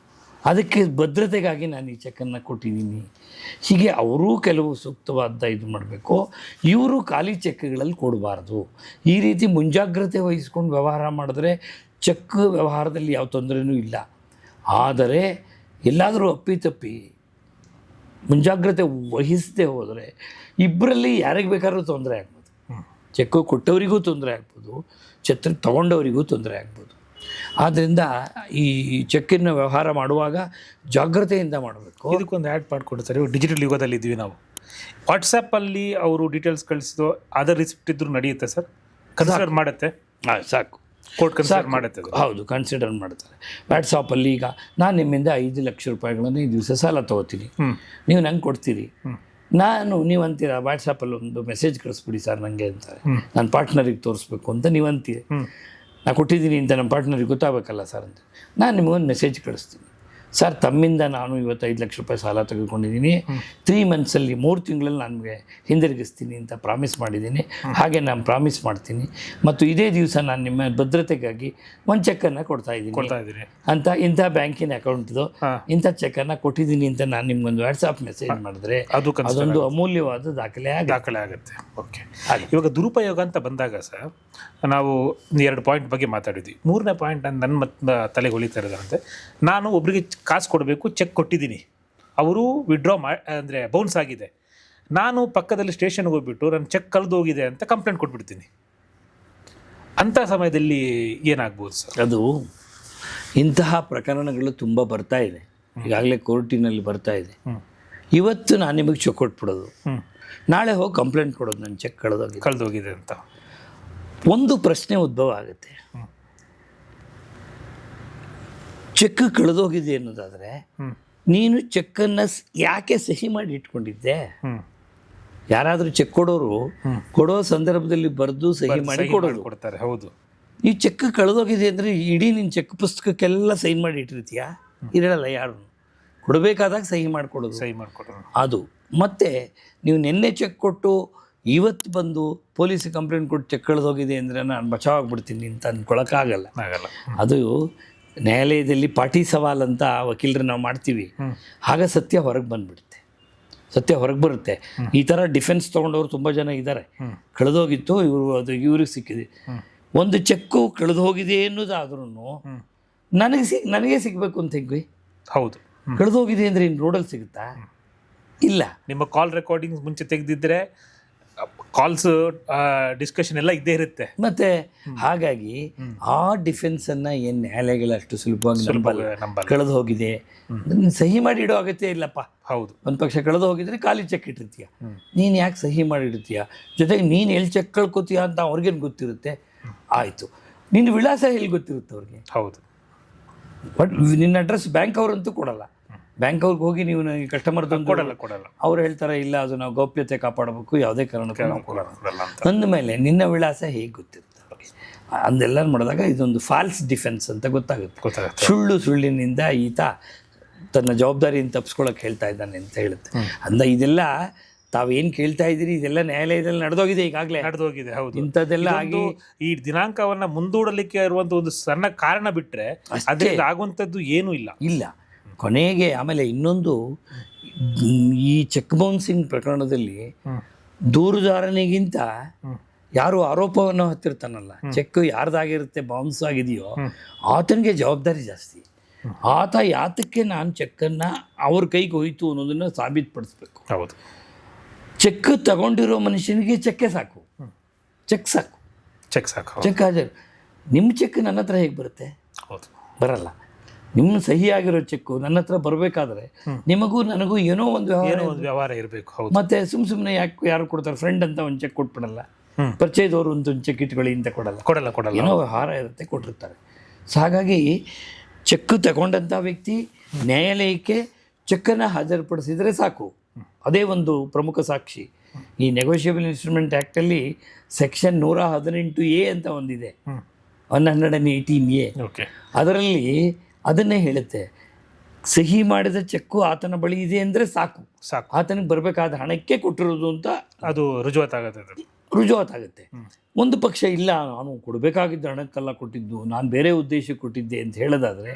ಅದಕ್ಕೆ ಭದ್ರತೆಗಾಗಿ ನಾನು ಈ ಚೆಕ್ಕನ್ನು ಕೊಟ್ಟಿದ್ದೀನಿ. ಹೀಗೆ ಅವರೂ ಕೆಲವು ಸೂಕ್ತವಾದ ಇದು ಮಾಡಬೇಕು. ಇವರು ಖಾಲಿ ಚೆಕ್ಗಳಲ್ಲಿ ಕೊಡಬಾರ್ದು. ಈ ರೀತಿ ಮುಂಜಾಗ್ರತೆ ವಹಿಸ್ಕೊಂಡು ವ್ಯವಹಾರ ಮಾಡಿದ್ರೆ ಚೆಕ್ ವ್ಯವಹಾರದಲ್ಲಿ ಯಾವ ತೊಂದರೆಯೂ ಇಲ್ಲ. ಆದರೆ ಎಲ್ಲಾದರೂ ಅಪ್ಪಿತಪ್ಪಿ ಮುಂಜಾಗ್ರತೆ ವಹಿಸದೆ ಹೋದರೆ ಇಬ್ಬರಲ್ಲಿ ಯಾರಿಗೆ ಬೇಕಾದ್ರೂ ತೊಂದರೆ ಆಗ್ಬೋದು. ಚೆಕ್ಕು ಕೊಟ್ಟವರಿಗೂ ತೊಂದರೆ ಆಗ್ಬೋದು, ಛತ್ರ ತೊಗೊಂಡವರಿಗೂ ತೊಂದರೆ ಆಗ್ಬೋದು. ಆದ್ದರಿಂದ ಈ ಚೆಕ್ಕಿನ ವ್ಯವಹಾರ ಮಾಡುವಾಗ ಜಾಗ್ರತೆಯಿಂದ ಮಾಡಬೇಕು. ಇದಕ್ಕೊಂದು ಆ್ಯಡ್ ಮಾಡಿಕೊಡ್ತಾರೆ, ಡಿಜಿಟಲ್ ಯುಗದಲ್ಲಿ ಇದ್ವಿ ನಾವು. ವಾಟ್ಸಪ್ಪಲ್ಲಿ ಅವರು ಡೀಟೇಲ್ಸ್ ಕಳಿಸಿದ್ದು ಅದರ್ ರಿಸಿಪ್ಟ್ ಇದ್ದರೂ ನಡೆಯುತ್ತೆ ಸರ್? ಕನ್ಸಿಡರ್ ಮಾಡುತ್ತೆ? ಸಾಕು, ಕೋರ್ಟ್ ಕನ್ಸಿಡರ್ ಮಾಡುತ್ತೆ. ಹೌದು, ಕನ್ಸಿಡರ್ ಮಾಡ್ತಾರೆ. ವಾಟ್ಸಾಪಲ್ಲಿ ಈಗ ನಾನು ನಿಮ್ಮಿಂದ 5 ಲಕ್ಷ ರೂಪಾಯಿಗಳನ್ನು ಈ ದಿವಸ ಸಾಲ ತೊಗೋತೀನಿ, ನೀವು ನಂಗೆ ಕೊಡ್ತೀರಿ, ನೀವು ಅಂತೀರ ವಾಟ್ಸಾಪಲ್ಲಿ ಒಂದು ಮೆಸೇಜ್ ಕಳಿಸ್ಬಿಡಿ ಸರ್ ನನಗೆ ಅಂತಾರೆ, ನನ್ನ ಪಾರ್ಟ್ನರಿಗೆ ತೋರಿಸ್ಬೇಕು ಅಂತ ನೀವು ಅಂತೀರಿ. ನಾನು ಕೊಟ್ಟಿದ್ದೀನಿ ಅಂತ ನಮ್ಮ ಪಾರ್ಟ್ನರಿಗೆ ಗೊತ್ತಾಗಬೇಕಲ್ಲ ಸರ್ ಅಂತ ನಾನು ನಿಮಗೊಂದು ಮೆಸೇಜ್ ಕಳಿಸ್ತೀನಿ. ಸರ್ ತಮ್ಮಿಂದ ನಾನು ಇವತ್ತು 5 ಲಕ್ಷ ರೂಪಾಯಿ ಸಾಲ ತೆಗೆದುಕೊಂಡಿದ್ದೀನಿ, 3 ಮಂತ್ಸಲ್ಲಿ 3 ತಿಂಗಳಲ್ಲಿ ನನಗೆ ಹಿಂದಿರುಗಿಸ್ತೀನಿ ಅಂತ ಪ್ರಾಮಿಸ್ ಮಾಡಿದ್ದೀನಿ. ಹಾಗೆ ನಾನು ಪ್ರಾಮಿಸ್ ಮಾಡ್ತೀನಿ ಮತ್ತು ಇದೇ ದಿವಸ ನಾನು ನಿಮ್ಮ ಭದ್ರತೆಗಾಗಿ ಒಂದು ಚೆಕ್ಕನ್ನು ಕೊಡ್ತಾ ಇದ್ದೀನಿ ಅಂತ, ಇಂಥ ಬ್ಯಾಂಕಿನ ಅಕೌಂಟ್ದು ಇಂಥ ಚೆಕ್ಕನ್ನು ಕೊಟ್ಟಿದ್ದೀನಿ ಅಂತ ನಾನು ನಿಮ್ಗೊಂದು ವಾಟ್ಸಪ್ ಮೆಸೇಜ್ ಮಾಡಿದ್ರೆ ಅದೊಂದು ಅಮೂಲ್ಯವಾದ ದಾಖಲೆ ಆಗುತ್ತೆ. ಓಕೆ, ಇವಾಗ ದುರುಪಯೋಗ ಅಂತ ಬಂದಾಗ ಸರ್ ನಾವು 2 ಪಾಯಿಂಟ್ ಬಗ್ಗೆ ಮಾತಾಡಿದ್ವಿ. 3ನೇ ಪಾಯಿಂಟ್ ನನ್ನ ತಲೆಗೆ ಹೊಳಿತಾ ಇರೋದಂತೆ, ನಾನು ಒಬ್ರಿಗೆ ಕಾಸು ಕೊಡಬೇಕು, ಚೆಕ್ ಕೊಟ್ಟಿದ್ದೀನಿ, ಅವರು ವಿಡ್ರಾ ಅಂದರೆ ಬೌನ್ಸ್ ಆಗಿದೆ, ನಾನು ಪಕ್ಕದಲ್ಲಿ ಸ್ಟೇಷನ್ಗೆ ಹೋಗ್ಬಿಟ್ಟು ನನ್ನ ಚೆಕ್ ಕಳೆದು ಹೋಗಿದೆ ಅಂತ ಕಂಪ್ಲೇಂಟ್ ಕೊಟ್ಬಿಡ್ತೀನಿ. ಅಂಥ ಸಮಯದಲ್ಲಿ ಏನಾಗ್ಬೋದು ಸರ್? ಅದು ಇಂತಹ ಪ್ರಕರಣಗಳು ತುಂಬ ಬರ್ತಾ ಇದೆ, ಈಗಾಗಲೇ ಕೋರ್ಟಿನಲ್ಲಿ ಬರ್ತಾ ಇದೆ. ಇವತ್ತು ನಾನು ನಿಮಗೆ ಚೆಕ್ ಕೊಟ್ಬಿಡೋದು, ನಾಳೆ ಹೋಗಿ ಕಂಪ್ಲೇಂಟ್ ಕೊಡೋದು ನನ್ನ ಚೆಕ್ ಕಳೆದೋಗಿದೆ ಅಂತ. ಒಂದು ಪ್ರಶ್ನೆ ಉದ್ಭವ ಆಗುತ್ತೆ, ಚೆಕ್ ಕಳೆದೋಗಿದೆ ಅನ್ನೋದಾದರೆ ನೀನು ಚೆಕ್ಕನ್ನು ಯಾಕೆ ಸಹಿ ಮಾಡಿ ಇಟ್ಕೊಂಡಿದ್ದೆ? ಯಾರಾದರೂ ಚೆಕ್ ಕೊಡೋರು ಕೊಡೋ ಸಂದರ್ಭದಲ್ಲಿ ಬರೆದು ಸಹಿ ಮಾಡಿ ಕೊಡ್ತಾರೆ. ಹೌದು, ಈ ಚೆಕ್ ಕಳೆದೋಗಿದೆ ಅಂದರೆ ಇಡೀ ನಿನ್ನ ಚೆಕ್ ಪುಸ್ತಕಕ್ಕೆಲ್ಲ ಸೈನ್ ಮಾಡಿ ಇಟ್ಟಿರ್ತೀಯ? ಇರಲ್ಲ, ಯಾರು ಕೊಡಬೇಕಾದಾಗ ಸಹಿ ಮಾಡಿಕೊಡೋದು ಅದು. ಮತ್ತು ನೀವು ನಿನ್ನೆ ಚೆಕ್ ಕೊಟ್ಟು ಇವತ್ತು ಬಂದು ಪೊಲೀಸಿಗೆ ಕಂಪ್ಲೇಂಟ್ ಕೊಟ್ಟು ಚೆಕ್ ಕಳೆದೋಗಿದೆ ಅಂದರೆ ನಾನು ಬಚಾವ್ ಆಗ್ಬಿಡ್ತೀನಿ ಅಂತ ಅಂದ್ಕೊಳಕ್ಕಾಗಲ್ಲ. ಅದು ನ್ಯಾಯಾಲಯದಲ್ಲಿ ಪಾಟಿ ಸವಾಲ್ ಅಂತ ವಕೀಲರು ನಾವು ಮಾಡ್ತೀವಿ, ಆಗ ಸತ್ಯ ಹೊರಗೆ ಬಂದುಬಿಡುತ್ತೆ, ಸತ್ಯ ಹೊರಗೆ ಬರುತ್ತೆ. ಈ ಥರ ಡಿಫೆನ್ಸ್ ತೊಗೊಂಡವ್ರು ತುಂಬ ಜನ ಇದ್ದಾರೆ. ಕಳೆದೋಗಿತ್ತು, ಇವ್ರಿಗೆ ಸಿಕ್ಕಿದೆ. ಒಂದು ಚೆಕ್ಕು ಕಳೆದು ಹೋಗಿದೆ ಅನ್ನೋದಾದ್ರೂ ನನಗೆ ಸಿಗಬೇಕು ಅಂತ ಹೆಂಗೆ? ಹೌದು, ಕಳೆದೋಗಿದೆ ಅಂದರೆ ಇನ್ನು ರೋಡಲ್ಲಿ ಸಿಗುತ್ತಾ? ಇಲ್ಲ. ನಿಮ್ಮ ಕಾಲ್ ರೆಕಾರ್ಡಿಂಗ್ಸ್ ಮುಂಚೆ ತೆಗೆದಿದ್ದರೆ ಕಾಲ್ಸ್ ಡಿಸ್ಕಷನ್ ಎಲ್ಲ ಇದ್ದೇ ಇರುತ್ತೆ. ಮತ್ತೆ ಹಾಗಾಗಿ ಆ ಡಿಫೆನ್ಸನ್ನು ಏನು ನ್ಯಾಯಾಲಯಗಳು ಅಷ್ಟು ಸುಲಭವಾಗಿ ನಂಬಲ್ಲ. ಕಳೆದು ಹೋಗಿದೆ ಸಹಿ ಮಾಡಿ ಇಡೋ ಅಗತ್ಯ ಇಲ್ಲಪ್ಪ. ಹೌದು, ಒಂದು ಪಕ್ಷ ಕಳೆದು ಹೋಗಿದ್ರೆ ಖಾಲಿ ಚೆಕ್ ಇಟ್ಟಿರ್ತೀಯ, ನೀನು ಯಾಕೆ ಸಹಿ ಮಾಡಿ ಇಡ್ತೀಯ? ಜೊತೆಗೆ ನೀನು ಎಲ್ಲಿ ಚೆಕ್ ಕಳ್ಕೊತೀಯ ಅಂತ ಅವ್ರಿಗೇನು ಗೊತ್ತಿರುತ್ತೆ? ಆಯಿತು, ನಿನ್ನ ವಿಳಾಸ ಎಲ್ಲಿ ಗೊತ್ತಿರುತ್ತೆ ಅವ್ರಿಗೆ? ಹೌದು, ಬಟ್ ನಿನ್ನ ಅಡ್ರೆಸ್ ಬ್ಯಾಂಕ್ ಅವರಂತೂ ಕೊಡಲ್ಲ. ಬ್ಯಾಂಕ್ ಅವ್ರಿಗೆ ಹೋಗಿ ನೀವು ನನಗೆ ಕಸ್ಟಮರ್ ಕೊಡಲ್ಲ. ಅವ್ರು ಹೇಳ್ತಾರೆ ಇಲ್ಲ, ಅದು ನಾವು ಗೌಪ್ಯತೆ ಕಾಪಾಡಬೇಕು, ಯಾವುದೇ ಕಾರಣಕ್ಕೂ ನಾವು ಕೊಡಲ್ಲ. ಅಂದಮೇಲೆ ನಿನ್ನ ವಿಳಾಸ ಹೇಗೆ ಗೊತ್ತಿರುತ್ತೆ ಅವ್ರಿಗೆ? ಅಂದೆಲ್ಲ ಮಾಡಿದಾಗ ಇದೊಂದು ಫಾಲ್ಸ್ ಡಿಫೆನ್ಸ್ ಅಂತ ಗೊತ್ತಾಗುತ್ತೆ. ಸುಳ್ಳಿನಿಂದ ಈತ ತನ್ನ ಜವಾಬ್ದಾರಿಯನ್ನು ತಪ್ಪಿಸ್ಕೊಳ್ಳೋಕೆ ಹೇಳ್ತಾ ಇದ್ದಾನೆ ಅಂತ ಹೇಳುತ್ತೆ. ಇದೆಲ್ಲ ತಾವೇನು ಕೇಳ್ತಾ ಇದ್ದೀರಿ ಇದೆಲ್ಲ ನ್ಯಾಯಾಲಯದಲ್ಲಿ ನಡೆದೋಗಿದೆ, ಈಗಾಗಲೇ ನಡೆದೋಗಿದೆ. ಹೌದು, ಇಂಥದ್ದೆಲ್ಲ ಆಗಿ ಈ ದಿನಾಂಕವನ್ನು ಮುಂದೂಡಲಿಕ್ಕೆ ಇರುವಂಥ ಒಂದು ಸಣ್ಣ ಕಾರಣ ಬಿಟ್ಟರೆ ಅದರಿಂದ ಆಗುವಂಥದ್ದು ಏನೂ ಇಲ್ಲ. ಕೊನೆಗೆ ಆಮೇಲೆ ಇನ್ನೊಂದು, ಈ ಚೆಕ್ ಬೌನ್ಸಿಂಗ್ ಪ್ರಕರಣದಲ್ಲಿ ದೂರುದಾರನಿಗಿಂತ ಯಾರು ಆರೋಪವನ್ನು ಹೊತ್ತಿರ್ತಾನಲ್ಲ, ಚೆಕ್ ಯಾರ್ದಾಗಿರುತ್ತೆ ಬೌನ್ಸ್ ಆಗಿದೆಯೋ ಆತನಿಗೆ ಜವಾಬ್ದಾರಿ ಜಾಸ್ತಿ. ಆತ ಯಾತಕ್ಕೆ ನಾನು ಚೆಕ್ಕನ್ನು ಅವ್ರ ಕೈಗೆ ಹೋಯ್ತು ಅನ್ನೋದನ್ನು ಸಾಬೀತುಪಡಿಸ್ಬೇಕು. ಹೌದು, ಚೆಕ್ ತಗೊಂಡಿರೋ ಮನುಷ್ಯನಿಗೆ ಚೆಕ್ ಸಾಕು. ಚೆಕ್ ಹಾಜರು. ನಿಮ್ಮ ಚೆಕ್ ನನ್ನ ಹತ್ರ ಹೇಗೆ ಬರುತ್ತೆ? ಹೌದು, ಬರಲ್ಲ. ನಿಮ್ಮ ಸಹಿ ಆಗಿರೋ ಚೆಕ್ಕು ನನ್ನ ಹತ್ರ ಬರಬೇಕಾದ್ರೆ ನಿಮಗೂ ನನಗೂ ಏನೋ ಒಂದು ವ್ಯವಹಾರ ಇರಬೇಕು. ಮತ್ತೆ ಸುಮ್ಮನೆ ಯಾರು ಕೊಡ್ತಾರೆ? ಫ್ರೆಂಡ್ ಅಂತ ಒಂದು ಚೆಕ್ ಕೊಟ್ಬಿಡಲ್ಲ, ಪರಿಚಯದವರು ಒಂದು ಚೆಕ್ ಇಟ್ಕೊಳ್ಳಿ ಅಂತ ಕೊಡಲ್ಲ. ಏನೋ ವ್ಯವಹಾರ ಇರುತ್ತೆ, ಕೊಟ್ಟಿರ್ತಾರೆ. ಸೊ ಹಾಗಾಗಿ ಚೆಕ್ ತಗೊಂಡಂಥ ವ್ಯಕ್ತಿ ನ್ಯಾಯಾಲಯಕ್ಕೆ ಚೆಕ್ಕನ್ನು ಹಾಜರುಪಡಿಸಿದರೆ ಸಾಕು, ಅದೇ ಒಂದು ಪ್ರಮುಖ ಸಾಕ್ಷಿ. ಈ ನೆಗೋಷಿಯಬಲ್ ಇನ್ಸ್ಟ್ರೂಮೆಂಟ್ ಆ್ಯಕ್ಟಲ್ಲಿ ಸೆಕ್ಷನ್ 118A ಅಂತ ಒಂದಿದೆ, 118A. ಅದರಲ್ಲಿ ಅದನ್ನೇ ಹೇಳುತ್ತೆ, ಸಹಿ ಮಾಡಿದ ಚೆಕ್ಕು ಆತನ ಬಳಿ ಇದೆ ಅಂದರೆ ಸಾಕು, ಆತನಿಗೆ ಬರಬೇಕಾದ ಹಣಕ್ಕೆ ಕೊಟ್ಟಿರೋದು ಅಂತ ಅದು ರುಜುವಾತಾಗುತ್ತೆ. ಒಂದು ಪಕ್ಷ ಇಲ್ಲ, ನಾನು ಕೊಡಬೇಕಾಗಿದ್ದ ಹಣಕ್ಕೆಲ್ಲ ಕೊಟ್ಟಿದ್ದು, ನಾನು ಬೇರೆ ಉದ್ದೇಶಕ್ಕೆ ಕೊಟ್ಟಿದ್ದೆ ಅಂತ ಹೇಳೋದಾದರೆ,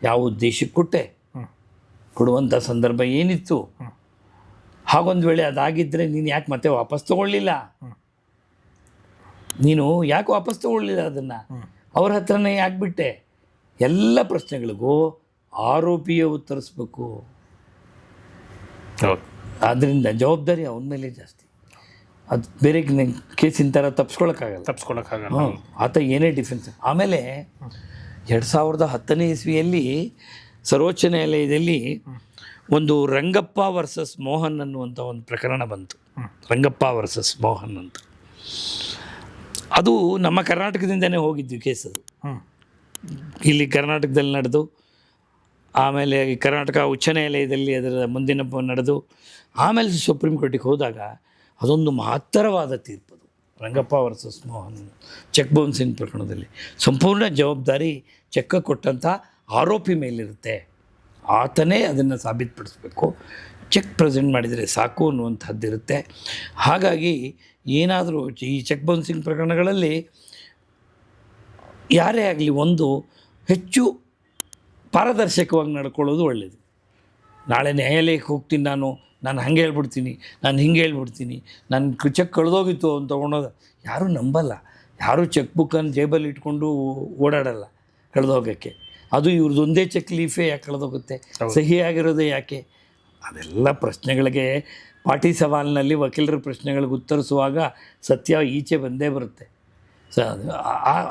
ಯಾವ ಉದ್ದೇಶಕ್ಕೆ ಕೊಟ್ಟೆ, ಕೊಡುವಂಥ ಸಂದರ್ಭ ಏನಿತ್ತು, ಹಾಗೊಂದು ವೇಳೆ ಅದಾಗಿದ್ದರೆ ನೀನು ಯಾಕೆ ಮತ್ತೆ ವಾಪಸ್ ತೊಗೊಳ್ಳಿಲ್ಲ? ಅದನ್ನು ಅವ್ರ ಹತ್ರನೇ ಯಾಕೆ ಬಿಟ್ಟೆ? ಎಲ್ಲ ಪ್ರಶ್ನೆಗಳಿಗೂ ಆರೋಪಿಯೇ ಉತ್ತರಿಸ್ಬೇಕು. ಆದ್ದರಿಂದ ಜವಾಬ್ದಾರಿ ಅವನ ಮೇಲೆ ಜಾಸ್ತಿ. ಅದು ಬೇರೆ ಕೇಸಿನ ಥರ ತಪ್ಪಿಸ್ಕೊಳಕ್ಕಾಗಲ್ಲ. ಆತ ಏನೇ ಡಿಫೆನ್ಸ್. ಆಮೇಲೆ 2010ನೇ ಇಸ್ವಿಯಲ್ಲಿ ಸರ್ವೋಚ್ಚ ನ್ಯಾಯಾಲಯದಲ್ಲಿ ಒಂದು ರಂಗಪ್ಪ ವರ್ಸಸ್ ಮೋಹನ್ ಅನ್ನುವಂಥ ಒಂದು ಪ್ರಕರಣ ಬಂತು. ರಂಗಪ್ಪ ವರ್ಸಸ್ ಮೋಹನ್ ಅಂತ. ಅದು ನಮ್ಮ ಕರ್ನಾಟಕದಿಂದನೇ ಹೋಗಿದ್ವಿ ಕೇಸದು. ಇಲ್ಲಿ ಕರ್ನಾಟಕದಲ್ಲಿ ನಡೆದು, ಆಮೇಲೆ ಕರ್ನಾಟಕ ಉಚ್ಚ ನ್ಯಾಯಾಲಯದಲ್ಲಿ ಅದರ ಮುಂದಿನ ನಡೆದು, ಆಮೇಲೆ ಸುಪ್ರೀಂ ಕೋರ್ಟಿಗೆ ಹೋದಾಗ ಅದೊಂದು ಮಹತ್ತರವಾದ ತೀರ್ಪು. Rangappa versus Mohan check bouncing ಪ್ರಕರಣದಲ್ಲಿ ಸಂಪೂರ್ಣ ಜವಾಬ್ದಾರಿ ಚೆಕ್ ಕೊಟ್ಟಂಥ ಆರೋಪಿ ಮೇಲಿರುತ್ತೆ. ಆತನೇ ಅದನ್ನು ಸಾಬೀತುಪಡಿಸ್ಬೇಕು. ಚೆಕ್ ಪ್ರೆಸೆಂಟ್ ಮಾಡಿದರೆ ಸಾಕು ಅನ್ನುವಂಥದ್ದಿರುತ್ತೆ. ಹಾಗಾಗಿ ಏನಾದರೂ ಈ ಚೆಕ್ ಬೌನ್ಸಿಂಗ್ ಪ್ರಕರಣಗಳಲ್ಲಿ ಯಾರೇ ಆಗಲಿ ಒಂದು ಹೆಚ್ಚು ಪಾರದರ್ಶಕವಾಗಿ ನಡ್ಕೊಳ್ಳೋದು ಒಳ್ಳೆಯದು. ನಾಳೆ ನ್ಯಾಯಾಲಯಕ್ಕೆ ಹೋಗ್ತೀನಿ ನಾನು ಹಂಗೆ ಹೇಳ್ಬಿಡ್ತೀನಿ, ನಾನು ಹಿಂಗೆ ಹೇಳ್ಬಿಡ್ತೀನಿ, ನನ್ನ ಚೆಕ್ ಕಳೆದೋಗಿತ್ತು ಅಂತ ತೊಗೊಂಡೋದು ಯಾರೂ ನಂಬಲ್ಲ. ಯಾರೂ ಚೆಕ್ ಬುಕ್ಕನ್ನು ಜೇಬಲ್ಲಿ ಇಟ್ಕೊಂಡು ಓಡಾಡಲ್ಲ ಕಳೆದೋಗೋಕ್ಕೆ. ಅದು ಇವ್ರದ್ದೊಂದೇ ಚೆಕ್ ಲೀಫೇ ಯಾಕೆ ಕಳೆದೋಗುತ್ತೆ, ಸಹಿಯಾಗಿರೋದೇ ಯಾಕೆ? ಅದೆಲ್ಲ ಪ್ರಶ್ನೆಗಳಿಗೆ ಪಾಟಿ ಸವಾಲಿನಲ್ಲಿ ವಕೀಲರ ಪ್ರಶ್ನೆಗಳಿಗೆ ಉತ್ತರಿಸುವಾಗ ಸತ್ಯ ಈಚೆ ಬಂದೇ ಬರುತ್ತೆ.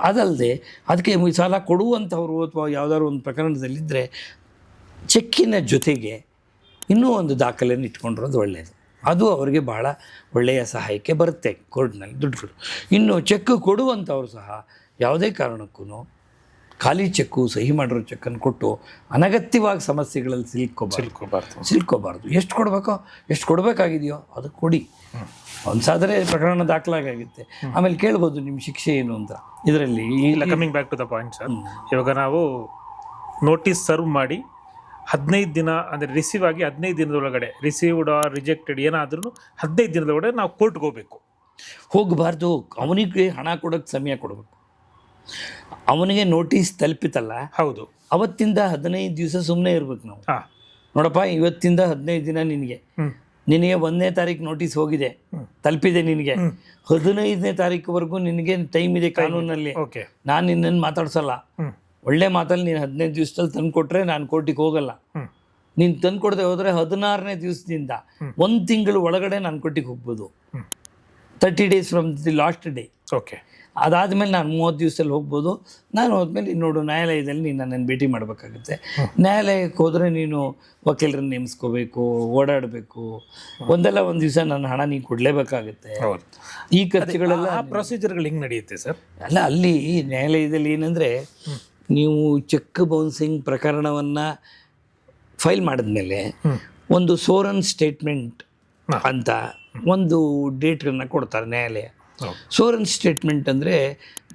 ಅದಲ್ಲದೆ ಅದಕ್ಕೆ ಸಾಲ ಕೊಡುವಂಥವ್ರು ಅಥವಾ ಯಾವುದಾದ್ರು ಒಂದು ಪ್ರಕರಣದಲ್ಲಿದ್ದರೆ ಚೆಕ್ಕಿನ ಜೊತೆಗೆ ಇನ್ನೂ ಒಂದು ದಾಖಲೆಯನ್ನು ಇಟ್ಕೊಂಡಿರೋದು ಒಳ್ಳೆಯದು. ಅದು ಅವರಿಗೆ ಬಹಳ ಒಳ್ಳೆಯ ಸಹಾಯಕ್ಕೆ ಬರುತ್ತೆ ಕೋರ್ಟ್ನಲ್ಲಿ ದುಡ್ಡುಗಳು. ಇನ್ನು ಚೆಕ್ ಕೊಡುವಂಥವ್ರು ಸಹ ಯಾವುದೇ ಕಾರಣಕ್ಕೂ ಖಾಲಿ ಚೆಕ್ಕು, ಸಹಿ ಮಾಡಿರೋ ಚೆಕ್ಕನ್ನು ಕೊಟ್ಟು ಅನಗತ್ಯವಾಗಿ ಸಮಸ್ಯೆಗಳಲ್ಲಿ ಸಿಲ್ಕೋಬಾರ್ದು. ಎಷ್ಟು ಕೊಡಬೇಕೋ, ಎಷ್ಟು ಕೊಡಬೇಕಾಗಿದೆಯೋ ಅದು ಕೊಡಿ. ಒಂದು ಸಾದರೆ ಪ್ರಕರಣ ದಾಖಲಾಗುತ್ತೆ. ಆಮೇಲೆ ಕೇಳ್ಬೋದು ನಿಮ್ಮ ಶಿಕ್ಷೆ ಏನು ಅಂತ. ಇದರಲ್ಲಿ ಇಲ್ಲ, coming back to the point sir, ಇವಾಗ ನಾವು ನೋಟಿಸ್ ಸರ್ವ್ ಮಾಡಿ 15 ದಿನ ಅಂದರೆ ರಿಸೀವ್ ಆಗಿ 15 ದಿನದೊಳಗಡೆ ರಿಸೀವ್ಡ್ ಆರ್ ರಿಜೆಕ್ಟೆಡ್ ಏನಾದ್ರೂ 15 ದಿನದೊಳಗಡೆ ನಾವು ಕೋರ್ಟ್ಗೆ ಹೋಗಬಾರ್ದು. ಅವನಿಗೆ ಹಣ ಕೊಡೋಕ್ಕೆ ಸಮಯ ಕೊಡಬೇಕು. ಅವನಿಗೆ ನೋಟಿಸ್ ತಲುಪಿತಲ್ಲ, ಹೌದು, ಅವತ್ತಿಂದ 15 ದಿವಸ ಸುಮ್ಮನೆ ಇರ್ಬೇಕು ನಾವು. ನೋಡಪ್ಪ, ಇವತ್ತಿಂದ 15 ದಿನ ನಿನಗೆ 1ನೇ ತಾರೀಕು ನೋಟಿಸ್ ಹೋಗಿದೆ, ತಲುಪಿದೆ ನಿನಗೆ. 15ನೇ ತಾರೀಕುವರೆಗೂ ನಿನಗೆ ಟೈಮ್ ಇದೆ ಕಾನೂನಲ್ಲಿ. ನಾನು ನಿನ್ನನ್ನು ಮಾತಾಡ್ಸಲ್ಲ. ಒಳ್ಳೆ ಮಾತಲ್ಲಿ ನೀನು 15 ದಿವಸದಲ್ಲಿ ತಂದು ಕೊಟ್ಟರೆ ನಾನು ಕೋರ್ಟಿಗೆ ಹೋಗಲ್ಲ. ನೀನು ತಂದು ಕೊಡದೆ ಹೋದರೆ 16ನೇ ದಿವಸದಿಂದ 1 ತಿಂಗಳು ಒಳಗಡೆ ನಾನು ಕೋರ್ಟಿಗೆ ಹೋಗ್ಬೋದು. 30 days from the last day. ಅದಾದಮೇಲೆ ನಾನು 30 ದಿವಸದಲ್ಲಿ ಹೋಗ್ಬೋದು. ನಾನು ಹೋದ್ಮೇಲೆ ನೋಡು, ನ್ಯಾಯಾಲಯದಲ್ಲಿ ನೀನು ನನ್ನನ್ನು ಭೇಟಿ ಮಾಡಬೇಕಾಗುತ್ತೆ. ನ್ಯಾಯಾಲಯಕ್ಕೆ ಹೋದರೆ ನೀನು ವಕೀಲರನ್ನು ನೇಮಿಸ್ಕೋಬೇಕು, ಓಡಾಡಬೇಕು. ಒಂದಲ್ಲ ಒಂದು ದಿವಸ ನನ್ನ ಹಣ ನೀನು ಕೊಡಲೇಬೇಕಾಗುತ್ತೆ. ಈ ಖರ್ಚುಗಳೆಲ್ಲ ಪ್ರೊಸೀಜರ್ಗಳು ಹೆಂಗೆ ನಡೆಯುತ್ತೆ ಸರ್? ಅಲ್ಲ, ಅಲ್ಲಿ ನ್ಯಾಯಾಲಯದಲ್ಲಿ ಏನಂದರೆ, ನೀವು ಚೆಕ್ ಬೌನ್ಸಿಂಗ್ ಪ್ರಕರಣವನ್ನು ಫೈಲ್ ಮಾಡಿದ್ಮೇಲೆ ಒಂದು ಸೋರನ್ ಸ್ಟೇಟ್ಮೆಂಟ್ ಅಂತ ಒಂದು ಡೇಟನ್ನು ಕೊಡ್ತಾರೆ ನ್ಯಾಯಾಲಯ. ಸೋರನ್ ಸ್ಟೇಟ್ಮೆಂಟ್ ಅಂದರೆ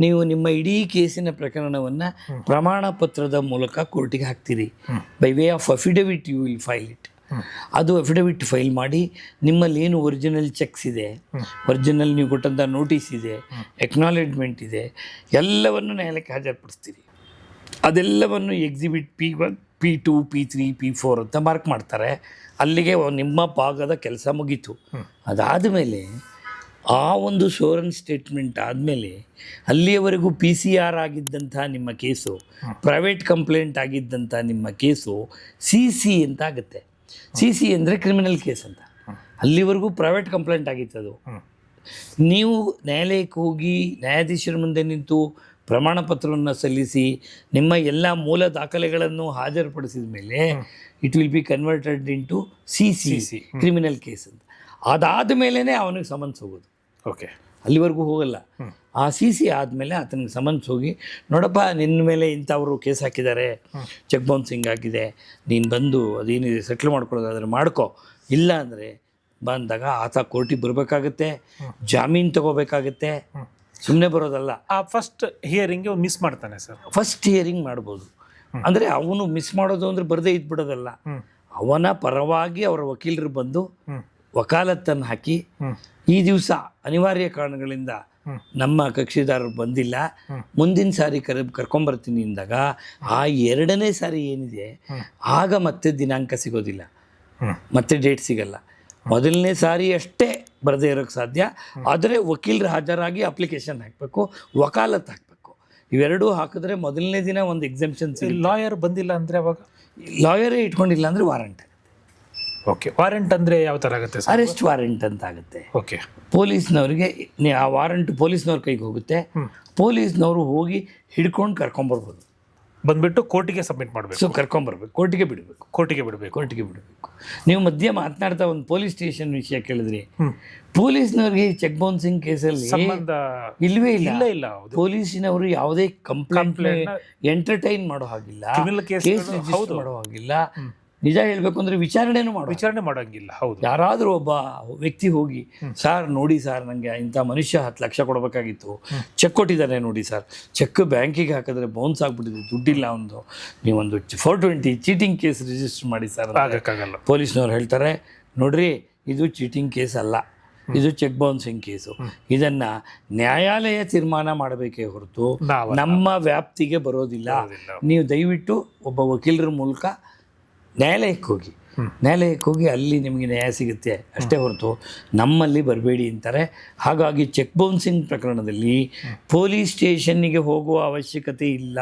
ನೀವು ನಿಮ್ಮ ಇಡೀ ಕೇಸಿನ ಪ್ರಕರಣವನ್ನು ಪ್ರಮಾಣ ಪತ್ರದ ಮೂಲಕ ಕೋರ್ಟಿಗೆ ಹಾಕ್ತೀರಿ. By way of affidavit you will file it. ಅದು ಅಫಿಡವಿಟ್ ಫೈಲ್ ಮಾಡಿ ನಿಮ್ಮಲ್ಲಿ ಏನು ಒರಿಜಿನಲ್ ಚೆಕ್ಸ್ ಇದೆ, ಒರಿಜಿನಲ್ ನೀವು ಕೊಟ್ಟಂಥ ನೋಟಿಸ್ ಇದೆ, ಎಕ್ನಾಲೆಜ್ಮೆಂಟ್ ಇದೆ, ಎಲ್ಲವನ್ನು ನ್ಯಾಯಾಲಯಕ್ಕೆ ಹಾಜರುಪಡಿಸ್ತೀರಿ. ಅದೆಲ್ಲವನ್ನು exhibit P1, P2, P3, P4 ಅಂತ ಮಾರ್ಕ್ ಮಾಡ್ತಾರೆ. ಅಲ್ಲಿಗೆ ನಿಮ್ಮ ಭಾಗದ ಕೆಲಸ ಮುಗೀತು. ಅದಾದಮೇಲೆ ಆ ಒಂದು ಸೋರನ್ ಸ್ಟೇಟ್ಮೆಂಟ್ ಆದಮೇಲೆ ಅಲ್ಲಿಯವರೆಗೂ PCR ಆಗಿದ್ದಂಥ ನಿಮ್ಮ ಕೇಸು, ಪ್ರೈವೇಟ್ ಕಂಪ್ಲೇಂಟ್ ಆಗಿದ್ದಂಥ ನಿಮ್ಮ ಕೇಸು CC ಅಂತ ಆಗುತ್ತೆ. CC ಅಂದರೆ ಕ್ರಿಮಿನಲ್ ಕೇಸ್ ಅಂತ. ಅಲ್ಲಿವರೆಗೂ ಪ್ರೈವೇಟ್ ಕಂಪ್ಲೇಂಟ್ ಆಗಿತ್ತದು. ನೀವು ನ್ಯಾಯಾಲಯಕ್ಕೆ ಹೋಗಿ ನ್ಯಾಯಾಧೀಶರ ಮುಂದೆ ನಿಂತು ಪ್ರಮಾಣ ಪತ್ರವನ್ನು ಸಲ್ಲಿಸಿ ನಿಮ್ಮ ಎಲ್ಲ ಮೂಲ ದಾಖಲೆಗಳನ್ನು ಹಾಜರುಪಡಿಸಿದ ಮೇಲೆ it will be converted into CC, criminal case ಅಂತ. ಅದಾದ ಮೇಲೇ ಅವನಿಗೆ ಸಮನ್ಸ್ ಹೋಗೋದು. ಅಲ್ಲಿವರೆಗೂ ಹೋಗಲ್ಲ. ಆ CC ಆದಮೇಲೆ ಆತನಿಗೆ ಸಮನ್ಸ್ ಹೋಗಿ, ನೋಡಪ್ಪ, ನಿನ್ನ ಮೇಲೆ ಇಂಥವರು ಕೇಸ್ ಹಾಕಿದ್ದಾರೆ, ಚೆಕ್ ಬೌನ್ಸಿಂಗ್ ಆಗಿದೆ, ನೀನು ಬಂದು ಅದೇನಿದೆ ಸೆಟ್ಲ್ ಮಾಡ್ಕೊಳ್ಳೋದಾದ್ರೆ ಮಾಡ್ಕೊ, ಇಲ್ಲ ಅಂದರೆ ಬಂದಾಗ ಆತ ಕೋರ್ಟಿಗೆ ಬರಬೇಕಾಗತ್ತೆ, ಜಾಮೀನು ತಗೋಬೇಕಾಗತ್ತೆ, ಸುಮ್ಮನೆ ಬರೋದಲ್ಲ. ಆ ಫಸ್ಟ್ ಹಿಯರಿಂಗ್ಗೆ ಮಿಸ್ ಮಾಡ್ತಾನೆ ಸರ್. ಫಸ್ಟ್ ಹಿಯರಿಂಗ್ ಮಾಡ್ಬೋದು. ಅಂದರೆ ಅವನು ಮಿಸ್ ಮಾಡೋದು ಅಂದರೆ ಬರದೇ ಇದ್ಬಿಡೋದಲ್ಲ. ಅವನ ಪರವಾಗಿ ಅವರ ವಕೀಲರು ಬಂದು ವಕಾಲತ್ತನ್ನು ಹಾಕಿ, ಈ ದಿವಸ ಅನಿವಾರ್ಯ ಕಾರಣಗಳಿಂದ ನಮ್ಮ ಕಕ್ಷಿದಾರರು ಬಂದಿಲ್ಲ, ಮುಂದಿನ ಸಾರಿ ಕರ್ಕೊಂಬರ್ತೀನಿ ಅಂದಾಗ ಆ 2ನೇ ಸಾರಿ ಏನಿದೆ ಆಗ ಮತ್ತೆ ದಿನಾಂಕ ಸಿಗೋದಿಲ್ಲ, ಮತ್ತೆ ಡೇಟ್ ಸಿಗಲ್ಲ. ಮೊದಲನೇ ಸಾರಿ ಅಷ್ಟೇ ಬರದೇ ಇರೋಕ್ಕೆ ಸಾಧ್ಯ. ಆದರೆ ವಕೀಲರು ಹಾಜರಾಗಿ ಅಪ್ಲಿಕೇಶನ್ ಹಾಕಬೇಕು, ವಕಾಲತ್ತು ಹಾಕಬೇಕು. ಇವೆರಡೂ ಹಾಕಿದ್ರೆ ಮೊದಲನೇ ದಿನ ಒಂದು ಎಕ್ಸೆಂಪ್ಷನ್. ಲಾಯರ್ ಬಂದಿಲ್ಲ ಅಂದರೆ ಅವಾಗ ಲಾಯರೇ ಇಟ್ಕೊಂಡಿಲ್ಲ ಅಂದರೆ ವಾರಂಟ್. ವಾರಂಟ್ ಅಂದರೆ ಯಾವ ಥರ ಆಗುತ್ತೆ? ಅರೆಸ್ಟ್ ವಾರಂಟ್ ಅಂತ ಆಗುತ್ತೆ. ಪೊಲೀಸ್ನವ್ರಿಗೆ ಆ ವಾರಂಟ್ ಪೊಲೀಸ್ನವ್ರ ಕೈಗೆ ಹೋಗುತ್ತೆ. ಪೊಲೀಸ್ನವರು ಹೋಗಿ ಹಿಡ್ಕೊಂಡು ಕರ್ಕೊಂಬರ್ಬೋದು, ಬಂದುಬಿಟ್ಟು ಕೋರ್ಟಿಗೆ ಸಬ್ಮಿಟ್ ಮಾಡಬೇಕು. ಸೊ ಕರ್ಕೊಂಬರ್ಬೇಕು, ಕೋರ್ಟಿಗೆ ಬಿಡಬೇಕು. ನೀವು ಮಧ್ಯೆ ಮಾತನಾಡ್ತಾ ಒಂದು ಪೊಲೀಸ್ ಸ್ಟೇಷನ್ ವಿಷಯ ಕೇಳಿದ್ರಿ, ಪೊಲೀಸ್ನವ್ರಿಗೆ ಚೆಕ್ ಬೌನ್ಸಿಂಗ್ ಕೇಸಲ್ಲಿ ಇಲ್ಲವೇ ಇಲ್ಲ. ಪೊಲೀಸಿನವರು ಯಾವುದೇ ಕಂಪ್ಲೇಂಟ್ ಎಂಟರ್ಟೈನ್ ಮಾಡೋ ಹಾಗಿಲ್ಲ, ಕೇಸ್ ರಿಜಿಸ್ಟರ್ ಮಾಡೋ ಹಾಗಿಲ್ಲ. ನಿಜ ಹೇಳಬೇಕು ಅಂದರೆ ವಿಚಾರಣೆನೂ ಮಾಡೋ ವಿಚಾರಣೆ ಮಾಡೋಂಗಿಲ್ಲ. ಹೌದು. ಯಾರಾದರೂ ಒಬ್ಬ ವ್ಯಕ್ತಿ ಹೋಗಿ ಸರ್ ನೋಡಿ ಸರ್ ನನಗೆ ಇಂಥ ಮನುಷ್ಯ 10 ಲಕ್ಷ ಕೊಡಬೇಕಾಗಿತ್ತು, ಚೆಕ್ ಕೊಟ್ಟಿದ್ದಾನೆ ನೋಡಿ ಸರ್, ಚೆಕ್ ಬ್ಯಾಂಕಿಗೆ ಹಾಕಿದ್ರೆ ಬೌನ್ಸ್ ಆಗಿಬಿಟ್ಟಿದೆ, ದುಡ್ಡಿಲ್ಲ ಒಂದು, ನೀವೊಂದು 420 ಚೀಟಿಂಗ್ ಕೇಸ್ ರಿಜಿಸ್ಟರ್ ಮಾಡಿ ಸರ್. ಆಗಕ್ಕಾಗಲ್ಲ. ಪೊಲೀಸ್ನವ್ರು ಹೇಳ್ತಾರೆ ನೋಡ್ರಿ ಇದು ಚೀಟಿಂಗ್ ಕೇಸ್ ಅಲ್ಲ, ಇದು ಚೆಕ್ ಬೌನ್ಸಿಂಗ್ ಕೇಸು, ಇದನ್ನು ನ್ಯಾಯಾಲಯ ತೀರ್ಮಾನ ಮಾಡಬೇಕೇ ಹೊರತು ನಮ್ಮ ವ್ಯಾಪ್ತಿಗೆ ಬರೋದಿಲ್ಲ. ನೀವು ದಯವಿಟ್ಟು ಒಬ್ಬ ವಕೀಲರ ಮೂಲಕ ನ್ಯಾಯಾಲಯಕ್ಕೆ ಹೋಗಿ ಅಲ್ಲಿ ನಿಮಗೆ ನ್ಯಾಯ ಸಿಗುತ್ತೆ ಅಷ್ಟೇ ಹೊರತು ನಮ್ಮಲ್ಲಿ ಬರಬೇಡಿ ಅಂತಾರೆ. ಹಾಗಾಗಿ ಚೆಕ್ ಬೌನ್ಸಿಂಗ್ ಪ್ರಕರಣದಲ್ಲಿ ಪೊಲೀಸ್ ಸ್ಟೇಷನ್ನಿಗೆ ಹೋಗುವ ಅವಶ್ಯಕತೆ ಇಲ್ಲ.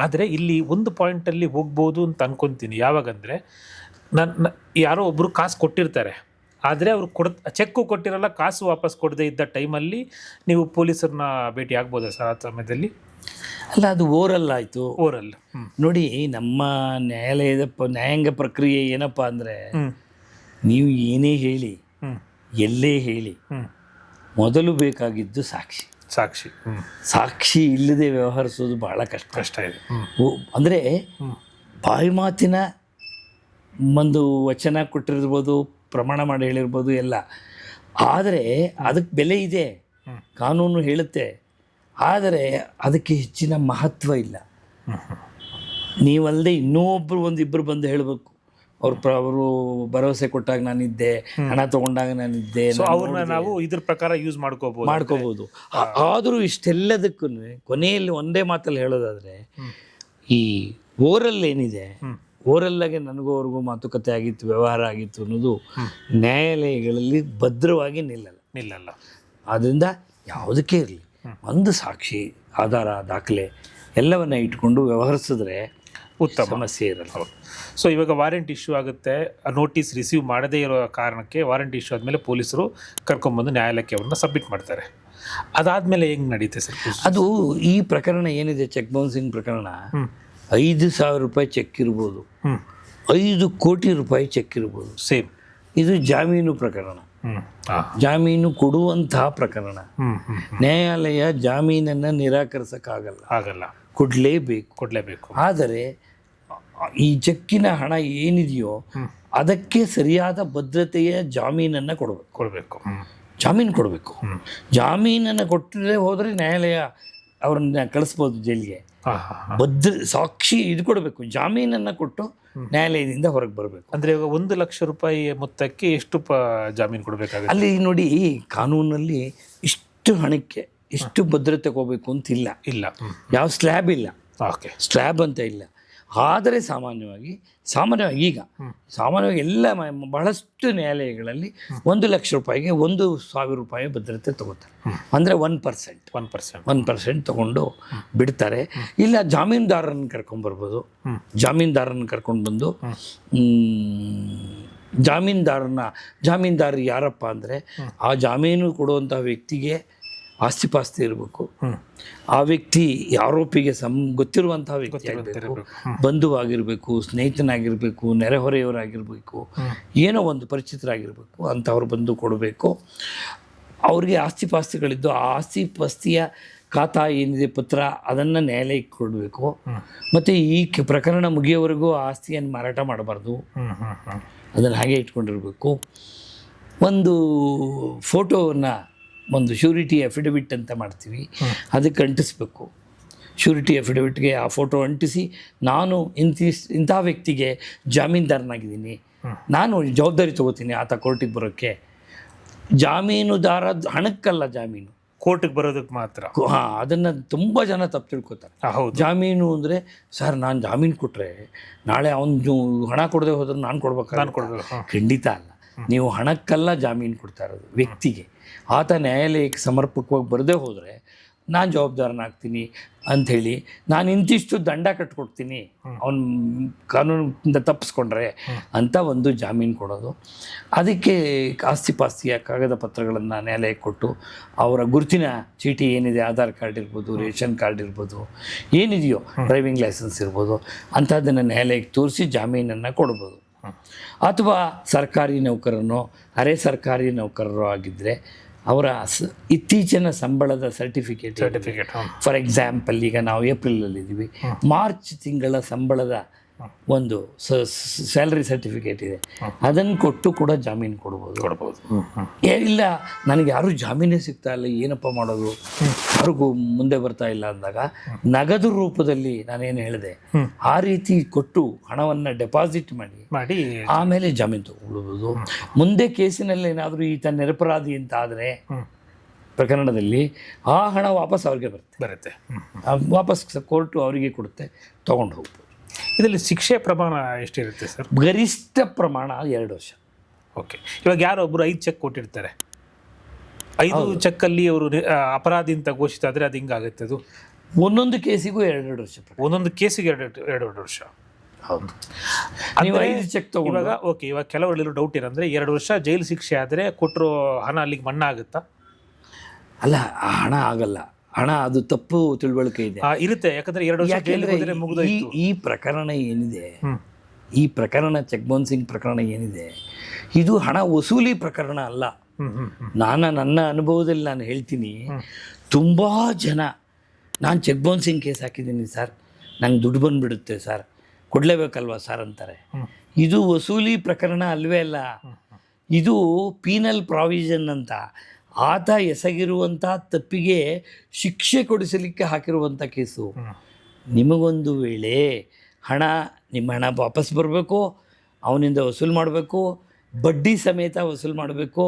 ಆದರೆ ಇಲ್ಲಿ ಒಂದು ಪಾಯಿಂಟಲ್ಲಿ ಹೋಗ್ಬೋದು ಅಂತ ಅನ್ಕೊತೀನಿ. ಯಾವಾಗಂದರೆ ಯಾರೋ ಒಬ್ಬರು ಕಾಸು ಕೊಟ್ಟಿರ್ತಾರೆ, ಆದರೆ ಅವರು ಚೆಕ್ಕು ಕೊಟ್ಟಿರಲ್ಲ, ಕಾಸು ವಾಪಸ್ ಕೊಡದೇ ಇದ್ದ ಟೈಮಲ್ಲಿ ನೀವು ಪೊಲೀಸರನ್ನ ಭೇಟಿ ಆಗ್ಬೋದಾ ಸರ್ ಆ ಸಮಯದಲ್ಲಿ? ಅಲ್ಲ, ಅದು ಓರಲ್ ಆಯಿತು. ಓರಲ್ ನೋಡಿ, ನಮ್ಮ ನ್ಯಾಯಾಲಯದ ನ್ಯಾಯಾಂಗ ಪ್ರಕ್ರಿಯೆ ಏನಪ್ಪ ಅಂದರೆ, ನೀವು ಏನೇ ಹೇಳಿ ಎಲ್ಲೇ ಹೇಳಿ ಮೊದಲು ಬೇಕಾಗಿದ್ದು ಸಾಕ್ಷಿ ಇಲ್ಲದೆ ವ್ಯವಹರಿಸೋದು ಬಹಳ ಕಷ್ಟ ಇದೆ. ಅಂದರೆ ಬಾಯಿ ಮಾತಿನ ಒಂದು ವಚನ ಕೊಟ್ಟಿರ್ಬೋದು, ಪ್ರಮಾಣ ಮಾಡಿ ಹೇಳಿರ್ಬೋದು ಎಲ್ಲ, ಆದರೆ ಅದಕ್ಕೆ ಬೆಲೆ ಇದೆ, ಕಾನೂನು ಹೇಳುತ್ತೆ. ಆದರೆ ಅದಕ್ಕೆ ಹೆಚ್ಚಿನ ಮಹತ್ವ ಇಲ್ಲ. ನೀವಲ್ಲದೆ ಒಂದಿಬ್ಬರು ಬಂದು ಹೇಳಬೇಕು, ಅವರು ಭರವಸೆ ಕೊಟ್ಟಾಗ ನಾನಿದ್ದೆ, ಹಣ ತಗೊಂಡಾಗ ನಾನಿದ್ದೆ, ಅವ್ರನ್ನ ನಾವು ಇದ್ರ ಪ್ರಕಾರ ಯೂಸ್ ಮಾಡ್ಕೋಬಹುದು. ಆದರೂ ಇಷ್ಟೆಲ್ಲದಕ್ಕೂ ಕೊನೆಯಲ್ಲಿ ಒಂದೇ ಮಾತಲ್ಲಿ ಹೇಳೋದಾದರೆ, ಈ ಓರಲ್ ಏನಿದೆ, ಓರಲ್ಲಾಗೆ ನನಗೂ ಅವ್ರಿಗೂ ಮಾತುಕತೆ ಆಗಿತ್ತು, ವ್ಯವಹಾರ ಆಗಿತ್ತು ಅನ್ನೋದು ನ್ಯಾಯಾಲಯಗಳಲ್ಲಿ ಭದ್ರವಾಗಿ ನಿಲ್ಲಲ್ಲ. ಆದ್ದರಿಂದ ಯಾವುದಕ್ಕೆ ಇರಲಿ, ಒಂದು ಸಾಕ್ಷಿ, ಆಧಾರ, ದಾಖಲೆ ಎಲ್ಲವನ್ನ ಇಟ್ಕೊಂಡು ವ್ಯವಹರಿಸಿದ್ರೆ ಉತ್ತಮ, ಸಮಸ್ಯೆ ಇರಲ್ಲ. ಸೊ ಇವಾಗ ವಾರೆಂಟ್ ಇಶ್ಯೂ ಆಗುತ್ತೆ, ನೋಟಿಸ್ ರಿಸೀವ್ ಮಾಡದೇ ಇರೋ ಕಾರಣಕ್ಕೆ ವಾರೆಂಟ್ ಇಶ್ಯೂ ಆದಮೇಲೆ ಪೊಲೀಸರು ಕರ್ಕೊಂಡ್ಬಂದು ನ್ಯಾಯಾಲಯಕ್ಕೆ ಅವ್ರನ್ನ ಸಬ್ಮಿಟ್ ಮಾಡ್ತಾರೆ. ಅದಾದಮೇಲೆ ಹೆಂಗೆ ನಡೀತೆ ಸರ್? ಅದು ಈ ಪ್ರಕರಣ ಏನಿದೆ, ಚೆಕ್ ಬೌನ್ಸಿಂಗ್ ಪ್ರಕರಣ, 5,000 ರೂಪಾಯಿ ಚೆಕ್ ಇರ್ಬೋದು, 5 ಕೋಟಿ ರೂಪಾಯಿ ಚೆಕ್ ಇರ್ಬೋದು, ಸೇಮ್. ಇದು ಜಾಮೀನು ಪ್ರಕರಣ, ಜಾಮೀನು ಕೊಡುವಂತಹ ಪ್ರಕರಣ. ನ್ಯಾಯಾಲಯ ಜಾಮೀನನ್ನು ನಿರಾಕರಿಸಕ್ಕಾಗಲ್ಲ, ಕೊಡಲೇಬೇಕು. ಆದರೆ ಈ ಚೆಕ್ಕಿನ ಹಣ ಏನಿದೆಯೋ ಅದಕ್ಕೆ ಸರಿಯಾದ ಭದ್ರತೆಯ ಜಾಮೀನನ್ನು ಕೊಡಬೇಕು. ಜಾಮೀನನ್ನು ಕೊಟ್ಟರೆ ಹೋದರೆ ನ್ಯಾಯಾಲಯ ಅವ್ರನ್ನ ಕಳಿಸ್ಬೋದು ಜೈಲಿಗೆ. ಸಾಕ್ಷಿ ಇದು ಕೊಡಬೇಕು, ಜಾಮೀನನ್ನು ಕೊಟ್ಟು ನ್ಯಾಯಾಲಯದಿಂದ ಹೊರಗೆ ಬರಬೇಕು. ಅಂದರೆ ಇವಾಗ 1 ಲಕ್ಷ ರೂಪಾಯಿ ಮೊತ್ತಕ್ಕೆ ಎಷ್ಟು ಜಾಮೀನು ಕೊಡಬೇಕಾಗುತ್ತೆ? ಅಲ್ಲಿ ನೋಡಿ, ಕಾನೂನಲ್ಲಿ ಇಷ್ಟು ಹಣಕ್ಕೆ ಇಷ್ಟು ಭದ್ರತೆ ಹೋಗಬೇಕು ಅಂತಿಲ್ಲ, ಯಾವ ಸ್ಲ್ಯಾಬ್ ಇಲ್ಲ, ಸ್ಲ್ಯಾಬ್ ಅಂತ ಇಲ್ಲ. ಆದರೆ ಸಾಮಾನ್ಯವಾಗಿ ಎಲ್ಲ ಬಹಳಷ್ಟು ನ್ಯಾಯಾಲಯಗಳಲ್ಲಿ 1 ಲಕ್ಷ ರೂಪಾಯಿಗೆ 1,000 ರೂಪಾಯಿ ಭದ್ರತೆ ತಗೋತಾರೆ. ಅಂದರೆ 1% ತಗೊಂಡು ಬಿಡ್ತಾರೆ. ಇಲ್ಲ, ಜಾಮೀನ್ದಾರರನ್ನು ಕರ್ಕೊಂಡ್ಬರ್ಬೋದು. ಜಾಮೀನ್ದಾರನ್ನು ಕರ್ಕೊಂಡು ಬಂದು ಜಾಮೀನ್ದಾರರು ಯಾರಪ್ಪ ಅಂದರೆ, ಆ ಜಾಮೀನು ಕೊಡುವಂಥ ವ್ಯಕ್ತಿಗೆ ಆಸ್ತಿಪಾಸ್ತಿ ಇರಬೇಕು, ಆ ವ್ಯಕ್ತಿ ಆರೋಪಿಗೆ ಗೊತ್ತಿರುವಂತಹ ವ್ಯಕ್ತಿ ಆಗಿರಬೇಕು, ಬಂಧುವಾಗಿರಬೇಕು, ಸ್ನೇಹಿತನಾಗಿರಬೇಕು, ನೆರೆಹೊರೆಯವರಾಗಿರಬೇಕು, ಏನೋ ಒಂದು ಪರಿಚಿತರಾಗಿರಬೇಕು, ಅಂಥವ್ರು ಬಂದು ಕೊಡಬೇಕು. ಅವ್ರಿಗೆ ಆಸ್ತಿಪಾಸ್ತಿಗಳಿದ್ದು ಆ ಆಸ್ತಿಪಾಸ್ತಿಯ ಖಾತಾ ಏನಿದೆ, ಪತ್ರ, ಅದನ್ನು ನ್ಯಾಯಾಲಯಕ್ಕೆ ಕೊಡಬೇಕು. ಮತ್ತು ಈ ಪ್ರಕರಣ ಮುಗಿಯೋವರೆಗೂ ಆಸ್ತಿಯನ್ನು ಮಾರಾಟ ಮಾಡಬಾರ್ದು, ಅದನ್ನು ಹಾಗೆ ಇಟ್ಕೊಂಡಿರಬೇಕು. ಒಂದು ಫೋಟೋವನ್ನು, ಒಂದು ಶ್ಯೂರಿಟಿ ಅಫಿಡವಿಟ್ ಅಂತ ಮಾಡ್ತೀವಿ, ಅದಕ್ಕೆ ಅಂಟಿಸ್ಬೇಕು. ಶ್ಯೂರಿಟಿ ಅಫಿಡವಿಟ್ಗೆ ಆ ಫೋಟೋ ಅಂಟಿಸಿ, ನಾನು ಇಂಥ ವ್ಯಕ್ತಿಗೆ ಜಾಮೀನ್ದಾರನಾಗಿದ್ದೀನಿ, ನಾನು ಜವಾಬ್ದಾರಿ ತೊಗೋತೀನಿ ಆತ ಕೋರ್ಟಿಗೆ ಬರೋಕ್ಕೆ. ಜಾಮೀನುದಾರ ಹಣಕ್ಕಲ್ಲ, ಜಾಮೀನು ಕೋರ್ಟಿಗೆ ಬರೋದಕ್ಕೆ ಮಾತ್ರ. ಅದನ್ನು ತುಂಬ ಜನ ತಪ್ಪು ತಿಳ್ಕೊತಾರೆ. ಜಾಮೀನು ಅಂದರೆ, ಸರ್ ನಾನು ಜಾಮೀನು ಕೊಟ್ಟರೆ ನಾಳೆ ಅವನು ಹಣ ಕೊಡದೆ ಹೋದ್ರೆ ನಾನು ಕೊಡ್ಬೇಕು. ಖಂಡಿತ ಅಲ್ಲ. ನೀವು ಹಣಕ್ಕೆಲ್ಲ ಜಾಮೀನು ಕೊಡ್ತಾ ಇರೋದು ವ್ಯಕ್ತಿಗೆ. ಆತ ನ್ಯಾಯಾಲಯಕ್ಕೆ ಸಮರ್ಪಕವಾಗಿ ಬರದೇ ಹೋದರೆ ನಾನು ಜವಾಬ್ದಾರನಾಗ್ತೀನಿ ಅಂಥೇಳಿ ನಾನು ಇಂತಿಷ್ಟು ದಂಡ ಕಟ್ಕೊಡ್ತೀನಿ ಅವನು ಕಾನೂನಿಂದ ತಪ್ಪಿಸ್ಕೊಂಡ್ರೆ ಅಂತ ಒಂದು ಜಾಮೀನು ಕೊಡೋದು. ಅದಕ್ಕೆ ಆಸ್ತಿಪಾಸ್ತಿಯ ಕಾಗದ ಪತ್ರಗಳನ್ನು ನ್ಯಾಯಾಲಯಕ್ಕೆ ಕೊಟ್ಟು ಅವರ ಗುರುತಿನ ಚೀಟಿ ಏನಿದೆ, ಆಧಾರ್ ಕಾರ್ಡ್ ಇರ್ಬೋದು, ರೇಷನ್ ಕಾರ್ಡ್ ಇರ್ಬೋದು, ಏನಿದೆಯೋ ಡ್ರೈವಿಂಗ್ ಲೈಸೆನ್ಸ್ ಇರ್ಬೋದು, ಅಂಥದ್ದನ್ನು ನ್ಯಾಯಾಲಯಕ್ಕೆ ತೋರಿಸಿ ಜಾಮೀನನ್ನು ಕೊಡ್ಬೋದು. ಅಥವಾ ಸರ್ಕಾರಿ ನೌಕರನೋ ಅರೆ ಸರ್ಕಾರಿ ನೌಕರರೋ ಆಗಿದ್ದರೆ ಅವರ ಇತ್ತೀಚಿನ ಸಂಬಳದ ಸರ್ಟಿಫಿಕೇಟ್. ಫಾರ್ ಎಕ್ಸಾಂಪಲ್, ಈಗ ನಾವು ಏಪ್ರಿಲಲ್ಲಿದ್ದೀವಿ, ಮಾರ್ಚ್ ತಿಂಗಳ ಸಂಬಳದ ಒಂದು ಸ್ಯಾಲ್ರಿ ಸರ್ಟಿಫಿಕೇಟ್ ಇದೆ, ಅದನ್ನು ಕೊಟ್ಟು ಕೂಡ ಜಾಮೀನು ಕೊಡ್ಬೋದು. ಇಲ್ಲ ನನಗೆ ಯಾರೂ ಜಾಮೀನೇ ಸಿಗ್ತಾ ಇಲ್ಲ, ಏನಪ್ಪ ಮಾಡೋದು, ಯಾರಿಗೂ ಮುಂದೆ ಬರ್ತಾ ಇಲ್ಲ ಅಂದಾಗ ನಗದು ರೂಪದಲ್ಲಿ ನಾನೇನು ಹೇಳಿದೆ ಆ ರೀತಿ ಕೊಟ್ಟು ಹಣವನ್ನು ಡೆಪಾಸಿಟ್ ಮಾಡಿ ಆಮೇಲೆ ಜಾಮೀನು ತಗೊಳ್ಬೋದು. ಮುಂದೆ ಕೇಸಿನಲ್ಲಿ ಏನಾದರೂ ಈತ ನಿರಪರಾಧಿ ಅಂತ ಆದರೆ ಪ್ರಕರಣದಲ್ಲಿ ಆ ಹಣ ವಾಪಸ್ ಅವ್ರಿಗೆ ಬರುತ್ತೆ. ವಾಪಸ್ ಕೋರ್ಟು ಅವರಿಗೆ ಕೊಡುತ್ತೆ, ತೊಗೊಂಡು ಹೋಗ್ಬೋದು. ಇದರಲ್ಲಿ ಶಿಕ್ಷೆ ಪ್ರಮಾಣ ಎಷ್ಟಿರುತ್ತೆ ಸರ್? ಗರಿಷ್ಠ ಪ್ರಮಾಣ 2 ವರ್ಷ. ಓಕೆ. ಇವಾಗ ಯಾರೋ ಒಬ್ಬರು 5 ಚೆಕ್ ಕೊಟ್ಟಿರ್ತಾರೆ, 5 ಚೆಕ್ಕಲ್ಲಿ ಅವರು ಅಪರಾಧಿ ಅಂತ ಘೋಷಿತ ಆದರೆ ಅದು ಹಿಂಗಾಗುತ್ತೆ. ಅದು ಒಂದೊಂದು ಕೇಸಿಗೂ 2 ವರ್ಷ. ಒಂದೊಂದು ಕೇಸಿಗೆ 2 ವರ್ಷ. ಹೌದು. ನೀವು 5 ಚೆಕ್ ತಗೊಂಡು ಇವಾಗ ಓಕೆ, ಇವಾಗ ಕೆಲವರಲ್ಲಿರೋ ಡೌಟ್ ಏನಂದರೆ 2 ವರ್ಷ ಜೈಲು ಶಿಕ್ಷೆ ಆದರೆ ಕೊಟ್ಟರು ಹಣ ಅಲ್ಲಿಗೆ ಮನ್ನಾ ಆಗುತ್ತಾ? ಅಲ್ಲ, ಆ ಹಣ ಆಗಲ್ಲ. ಹಣ ಅದು ತಪ್ಪು ತಿಳುವಳಿಕೆ ಇದೆ, ಇರುತ್ತೆ. ಯಾಕಂದ್ರೆ 2 ವರ್ಷ ಜೈಲಿಗೆ ಮುಗಿದೋಯ್ತು. ಈ ಪ್ರಕರಣ ಏನಿದೆ, ಈ ಪ್ರಕರಣ ಚೆಕ್ಬೌನ್ಸಿಂಗ್ ಸಿಂಗ್ ಪ್ರಕರಣ ಏನಿದೆ, ಇದು ಹಣ ವಸೂಲಿ ಪ್ರಕರಣ ಅಲ್ಲ. ನನ್ನ ಅನುಭವದಲ್ಲಿ ನಾನು ಹೇಳ್ತೀನಿ, ತುಂಬ ಜನ ನಾನು ಚೆಕ್ಬೌನ್ಸಿಂಗ್ ಸಿಂಗ್ ಕೇಸ್ ಹಾಕಿದ್ದೀನಿ ಸರ್, ನಂಗೆ ದುಡ್ಡು ಬಂದುಬಿಡುತ್ತೆ ಸರ್, ಕೊಡಲೇಬೇಕಲ್ವ ಸರ್ ಅಂತಾರೆ. ಇದು ವಸೂಲಿ ಪ್ರಕರಣ ಅಲ್ವೇ ಅಲ್ಲ, ಇದು ಪೀನಲ್ ಪ್ರಾವಿಷನ್ ಅಂತ. ಆತ ಎಸಗಿರುವಂಥ ತಪ್ಪಿಗೆ ಶಿಕ್ಷೆ ಕೊಡಿಸಲಿಕ್ಕೆ ಹಾಕಿರುವಂಥ ಕೇಸು. ನಿಮಗೊಂದು ವೇಳೆ ನಿಮ್ಮ ಹಣ ವಾಪಸ್ ಬರಬೇಕು, ಅವನಿಂದ ವಸೂಲು ಮಾಡಬೇಕು, ಬಡ್ಡಿ ಸಮೇತ ವಸೂಲು ಮಾಡಬೇಕು,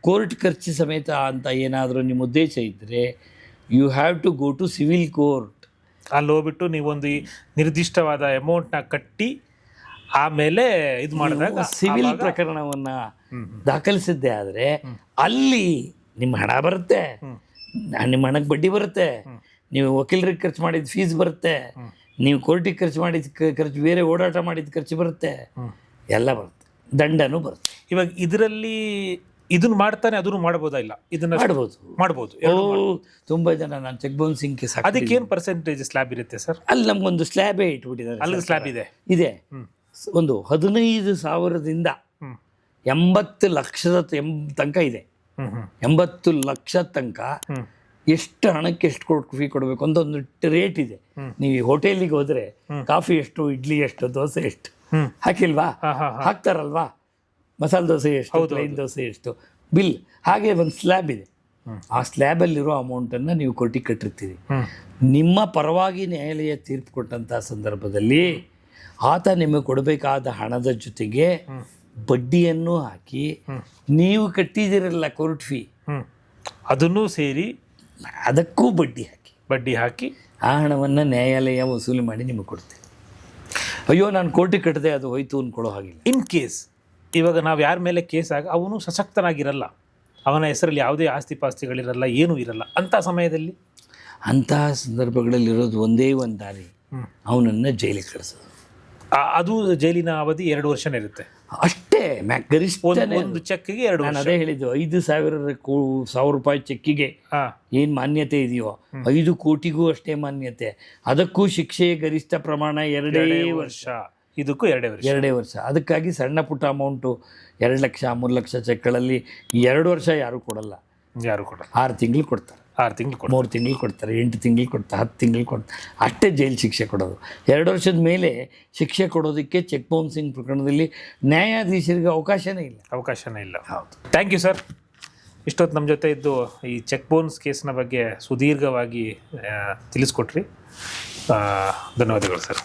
ಕೋರ್ಟ್ ಖರ್ಚು ಸಮೇತ ಅಂತ ಏನಾದರೂ ನಿಮ್ಮ ಉದ್ದೇಶ ಇದ್ದರೆ you have to go to civil court. ಅಲ್ಲಿ ಹೋಗ್ಬಿಟ್ಟು ನೀವೊಂದು ನಿರ್ದಿಷ್ಟವಾದ ಅಮೌಂಟ್ನ ಕಟ್ಟಿ ಆಮೇಲೆ ಇದು ಮಾಡಿದಾಗ ಸಿವಿಲ್ ಪ್ರಕರಣವನ್ನು ದಾಖಲಿಸಿದ್ದೆ ಆದರೆ ಅಲ್ಲಿ ನಿಮ್ಮ ಹಣ ಬರುತ್ತೆ, ನಿಮ್ಮ ಹಣಕ್ಕೆ ಬಡ್ಡಿ ಬರುತ್ತೆ, ನೀವು ವಕೀಲರಿಗೆ ಖರ್ಚು ಮಾಡಿದ ಫೀಸ್ ಬರುತ್ತೆ, ನೀವು ಕೋರ್ಟಿಗೆ ಖರ್ಚು ಮಾಡಿದ ಖರ್ಚು, ಬೇರೆ ಓಡಾಟ ಮಾಡಿದ ಖರ್ಚು ಬರುತ್ತೆ, ಎಲ್ಲ ಬರುತ್ತೆ, ದಂಡನೂ ಬರುತ್ತೆ. ಇವಾಗ ಇದರಲ್ಲಿ ಇದನ್ನು ಮಾಡ್ತಾನೆ ಅದನ್ನು ಮಾಡ್ಬೋದಾ? ಇಲ್ಲ, ಇದನ್ನು ಮಾಡ್ಬೋದು. ತುಂಬ ಜನ ನಾನು ಚೆಕ್ಬೌನ್ಸಿಂಗ್ ಸಿಂಗ್ ಕೇಸ್ ಅದಕ್ಕೇನು ಪರ್ಸೆಂಟೇಜ್ ಸ್ಲ್ಯಾಬ್ ಇರುತ್ತೆ ಸರ್? ಅಲ್ಲಿ ನಮಗೊಂದು ಸ್ಲ್ಯಾಬೇ ಇಟ್ಬಿಟ್ಟಿದ್ದಾರೆ. ಅಲ್ಲಿ ಸ್ಲ್ಯಾಬ್ ಇದೆ ಒಂದು 15,000ದಿಂದ 80 ಲಕ್ಷದ ತನಕ ಇದೆ. 80 ಲಕ್ಷ ತನಕ ಎಷ್ಟು ಹಣಕ್ಕೆ ಎಷ್ಟು ಫೀ ಕೊಡಬೇಕು ಅಂತ ಒಂದು ರೇಟ್ ಇದೆ. ನೀವು ಹೋಟೆಲಿಗೆ ಹೋದರೆ ಕಾಫಿ ಎಷ್ಟು, ಇಡ್ಲಿ ಎಷ್ಟು, ದೋಸೆ ಎಷ್ಟು ಹಾಕಿಲ್ವಾ, ಹಾಕ್ತಾರಲ್ವಾ, ಮಸಾಲೆ ದೋಸೆ ಎಷ್ಟು, ಪ್ಲೈನ್ ದೋಸೆ ಎಷ್ಟು ಬಿಲ್, ಹಾಗೆ ಒಂದು ಸ್ಲ್ಯಾಬ್ ಇದೆ. ಆ ಸ್ಲ್ಯಾಬಲ್ಲಿರೋ ಅಮೌಂಟನ್ನು ನೀವು ಕೋರ್ಟಿಗೆ ಕಟ್ಟಿರ್ತೀರಿ. ನಿಮ್ಮ ಪರವಾಗಿ ನ್ಯಾಯಾಲಯ ತೀರ್ಪು ಕೊಟ್ಟಂಥ ಸಂದರ್ಭದಲ್ಲಿ ಆತ ನಿಮಗೆ ಕೊಡಬೇಕಾದ ಹಣದ ಜೊತೆಗೆ ಬಡ್ಡಿಯನ್ನು ಹಾಕಿ, ನೀವು ಕಟ್ಟಿದಿರಲ್ಲ ಕೋರ್ಟ್ ಫೀ, ಅದನ್ನೂ ಸೇರಿ ಅದಕ್ಕೂ ಬಡ್ಡಿ ಹಾಕಿ ಆ ಹಣವನ್ನು ನ್ಯಾಯಾಲಯ ವಸೂಲಿ ಮಾಡಿ ನಿಮಗೆ ಕೊಡ್ತೀವಿ. ಅಯ್ಯೋ ನಾನು ಕೋರ್ಟಿಗೆ ಕಟ್ಟಿದೆ ಅದು ಹೋಯ್ತು ಅಂದ್ಕೊಳ್ಳೋ ಹಾಗಿಲ್ಲ. ಇನ್ ಕೇಸ್ ಇವಾಗ ನಾವು ಯಾರ ಮೇಲೆ ಕೇಸ್ ಅವನು ಸಶಕ್ತನಾಗಿರಲ್ಲ, ಅವನ ಹೆಸರಲ್ಲಿ ಯಾವುದೇ ಆಸ್ತಿ ಪಾಸ್ತಿಗಳಿರಲ್ಲ, ಏನೂ ಇರಲ್ಲ, ಅಂಥ ಸಮಯದಲ್ಲಿ ಅಂತಹ ಸಂದರ್ಭಗಳಲ್ಲಿರೋದು ಒಂದೇ ಒಂದು ದಾರಿ, ಅವನನ್ನು ಜೈಲಿಗೆ ಕಳಿಸೋದು. ಅದು ಜೈಲಿನ ಅವಧಿ 2 ವರ್ಷನೇ ಇರುತ್ತೆ ಅಷ್ಟೇ. ಗರಿಷ್ಠ ಒಂದು ಚೆಕ್ಕಿಗೆ 2 ವರ್ಷ. ನಾನು ಅದೇ ಹೇಳಿದ್ದು, 5,000 ರೂಪಾಯಿ ಚೆಕ್ಕಿಗೆ ಏನು ಮಾನ್ಯತೆ ಇದೆಯೋ 5 ಕೋಟಿಗೂ ಅಷ್ಟೇ ಮಾನ್ಯತೆ. ಅದಕ್ಕೂ ಶಿಕ್ಷೆ ಗರಿಷ್ಠ ಪ್ರಮಾಣ 2 ವರ್ಷ, ಇದಕ್ಕೂ 2 ವರ್ಷ. ಅದಕ್ಕಾಗಿ ಸಣ್ಣ ಪುಟ್ಟ ಅಮೌಂಟು 2 ಲಕ್ಷ 3 ಲಕ್ಷ ಚೆಕ್ಗಳಲ್ಲಿ 2 ವರ್ಷ ಯಾರು ಕೊಡಲ್ಲ. 6 ತಿಂಗಳು ಕೊಡ್ತಾರೆ, 3 ತಿಂಗಳು ಕೊಡ್ತಾರೆ, 8 ತಿಂಗಳು ಕೊಡ್ತಾರೆ, 10 ತಿಂಗಳು ಕೊಡ್ತಾರೆ, ಅಷ್ಟೇ ಜೈಲು ಶಿಕ್ಷೆ ಕೊಡೋದು. 2 ವರ್ಷದ ಮೇಲೆ ಶಿಕ್ಷೆ ಕೊಡೋದಕ್ಕೆ ಚೆಕ್ಬೌನ್ಸಿಂಗ್ ಸಿಂಗ್ ಪ್ರಕರಣದಲ್ಲಿ ನ್ಯಾಯಾಧೀಶರಿಗೆ ಅವಕಾಶನೇ ಇಲ್ಲ. ಹೌದು. Thank you sir. ಇಷ್ಟೊತ್ತು ನಮ್ಮ ಜೊತೆ ಇದ್ದು ಈ ಚೆಕ್ಬೌನ್ಸ್ ಕೇಸ್ನ ಬಗ್ಗೆ ಸುದೀರ್ಘವಾಗಿ ತಿಳಿಸ್ಕೊಟ್ರಿ. ಧನ್ಯವಾದಗಳು ಸರ್.